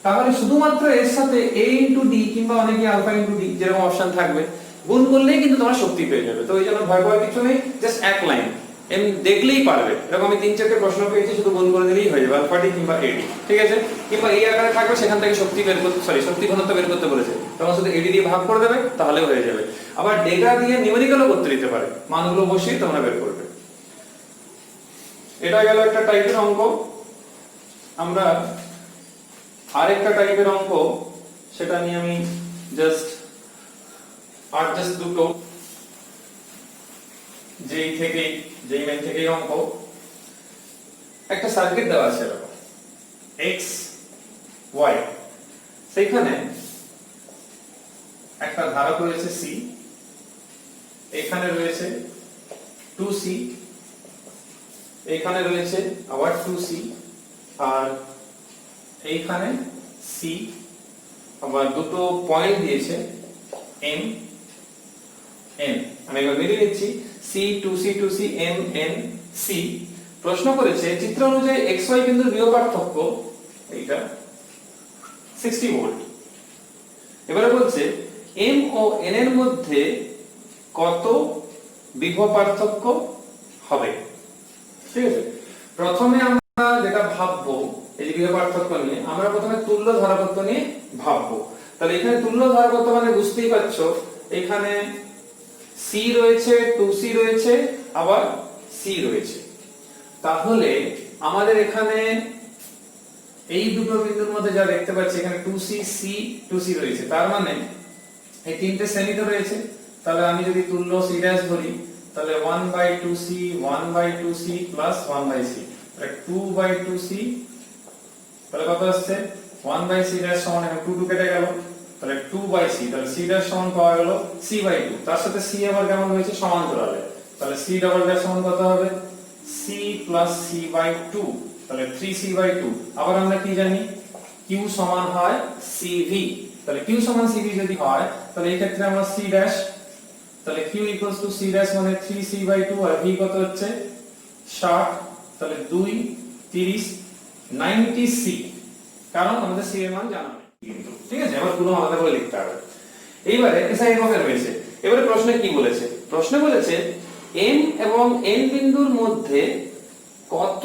তাহলে শুধুমাত্র এর সাথে a ইনটু d কিংবা অনেকে আলফা ইনটু d যেরকম অপশন থাকবে, গুণ করলেই কিন্তু তোমরা শক্তি পেয়ে যাবে। তো এই জন্য ভয় পাওয়ার কিছু নেই, জাস্ট এক লাইন এমনি দেখলেই পারবে। এরকম আমি 3-4টে প্রশ্ন পেয়েছি, শুধু গুণ করে দিলেই হয়ে যাবে আলফা d কিংবা ad, ঠিক আছে। কিংবা এই আকারে থাকবে, সেখান থেকে শক্তি বের করতে, শক্তি ঘনত্ব বের করতে বলেছে, তখন শুধু ad দিয়ে ভাগ করে দেবে, তাহলেও হয়ে যাবে। আবার ডেটা দিয়ে নিউমেরিক্যালও করতে দিতে পারে, মানগুলো বসিয়ে তোমরা বের করবে। এটা গেল একটা টাইপের অঙ্ক। আমরা আরেকটা টাইপের অঙ্ক, সেটা নিয়ে আমি জাস্ট দুটো যেই মেন থেকে অঙ্ক। একটা সার্কিট দেওয়া আছে এরকম x y, সেইখানে একটা ধারক রয়েছে c, এখানে রয়েছে 2c, এখানে রয়েছে আবার 2c, আর এইখানে c, আবার দুটো পয়েন্ট দিয়েছে m, n। আমি এবার মিলিয়ে নিচ্ছি c 2c 2c m n c। প্রশ্ন করেছে চিত্র অনুযায়ী xy বিন্দুর বিভব পার্থক্য এইটা 60 ভোল্ট। এবারে বলছে m ও n এর মধ্যে কত বিভব পার্থক্য হবে। ঠিক আছে, প্রথমে আমরা যেটা ভাববো এই যে বিভব পার্থক্য নিয়ে, আমরা প্রথমে তুল্য ধারকত্ব নিয়ে ভাববো। তাহলে এখানে তুল্য ধারকত্ব মানে বুঝতেই পারছো, এখানে c রয়েছে, 2c রয়েছে, আবার c রয়েছে। তাহলে আমাদের এখানে এই দুটো বিন্দুর মধ্যে যা দেখতে পাচ্ছি এখানে 2c c 2c রয়েছে, তার মানে এই তিনটে শ্রেণী তো রয়েছে। তাহলে আমি যদি তুল্য c' ধরি তাহলে 1/2c 1/2c প্লাস 1/c, তাহলে 2/2c, তাহলে কত আসছে 1/c' সমান, এখন 2 2 কেটে গেল, তাহলে 2/c, তাহলে c' সমান পাওয়া গেল c/2। তার সাথে c আবার কেমন হয়েছে সমান্তরালে, তাহলে c ডাবল ড্যাশ সমান কত হবে c প্লাস c/2, তাহলে 3c/2। আবার আমরা কি জানি q সমান হয় cv, তাহলে q সমান cv যদি হয় তাহলে এই ক্ষেত্রে আমরা c ড্যাশ, তাহলে q c ড্যাশ মানে 3c/2 আর v কত হচ্ছে 60, তাহলে 2 30 90c, কারণ আমাদের c এর মান জানা নেই কিন্তু। ঠিক আছে, আবার পুরো আলাদা করে লিখতে হবে। এইবারে এসআই এককে রয়েছে। এবারে প্রশ্নে কি বলেছে, প্রশ্নে বলেছে m এবং n বিন্দুর মধ্যে কত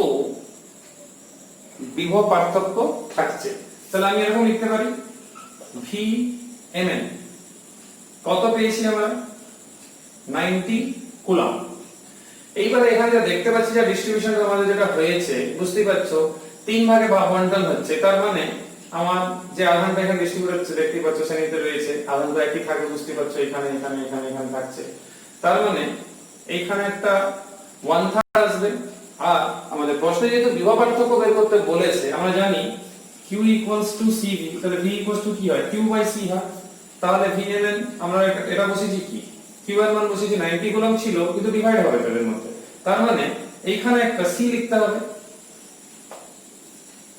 বিভব পার্থক্য থাকছে। তাহলে আমি এরকম লিখতে পারি v mn, কত পেয়েছি আমরা 90 কুলম। এইবারে এখানে যা দেখতে পাচ্ছি যে ডিস্ট্রিবিউশন আমাদের যেটা হয়েছে বুঝতেই পারছো 3 ভাগে বন্টন হচ্ছে, তার মানে আমার যে আধানটা এখানে ডিস্ট্রিবিউট হচ্ছে দেখতেই পাচ্ছ শ্রেণীতে রয়েছে, আধান তো একই থাকবে বুঝতেই পারছো, এখানে এখানে এখানে এখানে থাকছে, তার মানে এইখানে একটা 1/3 আসবে। আর আমাদের প্রশ্নে যেহেতু বিভব পার্থক্য বের করতে বলেছে, আমরা জানি q cv, তাহলে v কি হয় q/c হয়। তাহলে vmn আমরা এটা বসেছি কি q এর মান বসেছি 90 কুলম ছিল, কিন্তু ডিভাইড হবে এর মধ্যে, তার মানে এইখানে একটা c লিখতে হবে।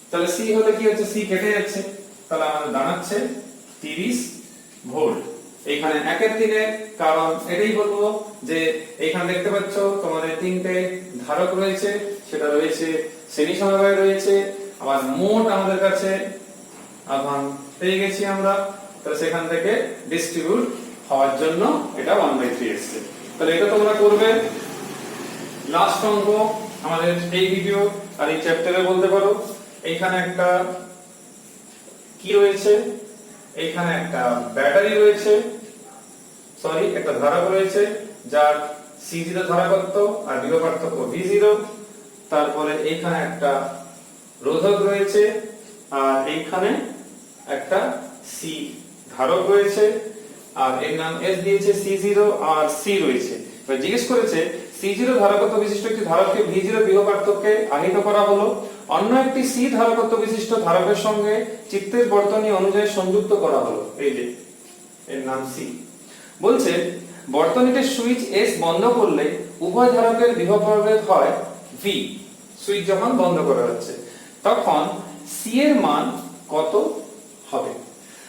তাহলে c হলে কি হচ্ছে c কেটে যাচ্ছে, তাহলে আমাদের দাঁড়াচ্ছে 30 ভোল্ট। এইখানে 1/3, কারণ এটাই বলবো যে এইখানে দেখতে পাচ্ছ তোমাদের তিনটে ধারক রয়েছে, সেটা রয়েছে শ্রেণী সমবায় রয়েছে, আবার মোট আমাদের কাছে আধান পেয়ে গেছি আমরা, তাহলে সেখান থেকে ডিস্ট্রিবিউট হওয়ার জন্য এটা 1/3 এসেছে। তাহলে এটা তোমরা করবে লাস্ট অঙ্ক আমাদের এই ভিডিও আর এই চ্যাপ্টারে বলতে পারো। এইখানে একটা কি রয়েছে, এইখানে একটা ব্যাটারি রয়েছে, সরি একটা ধারক রয়েছে যার C0 ধারকত্ব আর বিভব পার্থক্য V0, তারপরে এইখানে একটা রোধক রয়েছে আর এইখানে একটা C ধারক রয়েছে আর এর নাম S দিয়েছে C0 আর C রয়েছে। এবার জিজ্ঞেস করেছে C0 ধারকত্ব বিশিষ্ট একটি ধারককে V0 বিভব পার্থক্যে আহিত করা হলো, অন্য একটি C ধারকত্ব বিশিষ্ট ধারকের সঙ্গে চিত্রের বর্তনী অনুযায়ী সংযুক্ত করা হলো, এই যে এর নাম C। বলছে বর্তনীতে সুইচ S বন্ধ করলে উভয় ধারকের বিভব প্রভেদ হয় V, সুইচ যখন বন্ধ করা হচ্ছে তখন C এর মান কত হবে।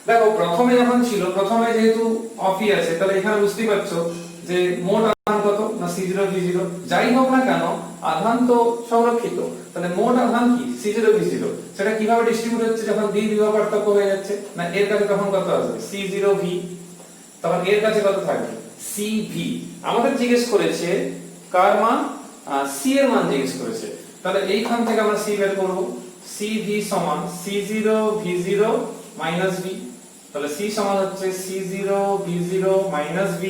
দেখো প্রথমে যখন ছিল, প্রথমে যেহেতু অফই আছে, তাহলে এখানে বুঝতেই পারছো যে মোট আধান কত না C0 V0, যাই হোক না কেন আধান তো সংরক্ষিত, তাহলে মোট আধান কি C0 V0, সেটা কিভাবে ডিস্ট্রিবিউট হচ্ছে যখন V বিভব পার্থক্য হয়ে যাচ্ছে না, এর কাছে তখন কত আসবে C0 V, তখন এর কাছে কত থাকবে CV। আমাদের জিজ্ঞেস করেছে কার মান, C এর মান জিজ্ঞেস করেছে, তাহলে এইখান থেকে আমরা C বের করব, CV সমান C0 V0 মাইনাস V, তাহলে C সমান হচ্ছে C0 V0 minus V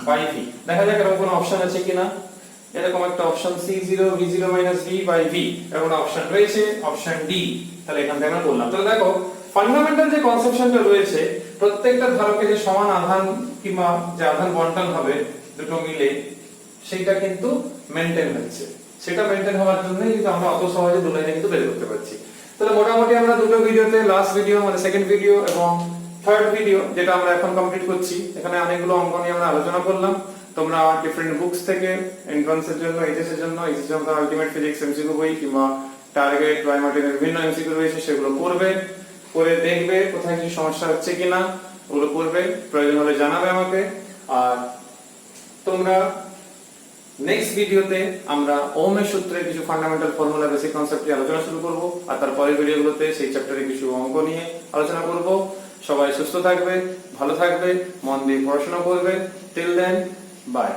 by V। দেখা যাক এরকম কোনো অপশন আছে কিনা, এরকম একটা option C0 V0 minus V by V এরকম একটা অপশন রয়েছে, অপশন ডি। তাহলে এখান থেকে আমরা বললাম, তাহলে দেখো ফান্ডামেন্টাল যে কনসেপশনটা রয়েছে প্রত্যেকটা ধারকে যে সমান আধান কিংবা যে আধান বন্টন হবে দুটো মিলে সেটা কিন্তু মেইনটেইন হচ্ছে, সেটা মেইনটেইন হওয়ার জন্যই কিন্তু আমরা অত সহজে দুটো লাইনে কিন্তু বের করতে পারছি। তাহলে মোটামুটি আমরা দুটো ভিডিওতে, লাস্ট ভিডিও মানে সেকেন্ড ভিডিও এবং থার্ড ভিডিও যেটা আমরা এখন কমপ্লিট করছি, এখানে অনেকগুলো অঙ্ক নিয়ে আমরা আলোচনা করলাম। তোমরা ডিফারেন্ট বুকস থেকে এন্ট্রান্সের জন্য, এইচএস এর জন্য, এইচএস এর আলটিমেট ফিজিক্স এমসিকিউ বই কিংবা টার্গেট বায়োমেট্রিকের বিভিন্ন এমসিকিউ রয়েছে সেগুলো পড়বে, করে দেখবে কোথায় কি সমস্যা হচ্ছে কিনা, ওগুলো করবে, প্রয়োজন হলে জানাবে আমাকে। আর তোমরা নেক্সট ভিডিওতে আমরা ওহমের সূত্রের কিছু ফান্ডামেন্টাল ফর্মুলা বেসিক কনসেপ্ট নিয়ে আলোচনা শুরু করব, আর তারপরের ভিডিওগুলোতে সেই চ্যাপ্টারে কিছু অঙ্ক নিয়ে আলোচনা করব। সবাই সুস্থ থাকবে, ভালো থাকবে, মন দিয়ে পড়াশোনা করবে। Till then, by.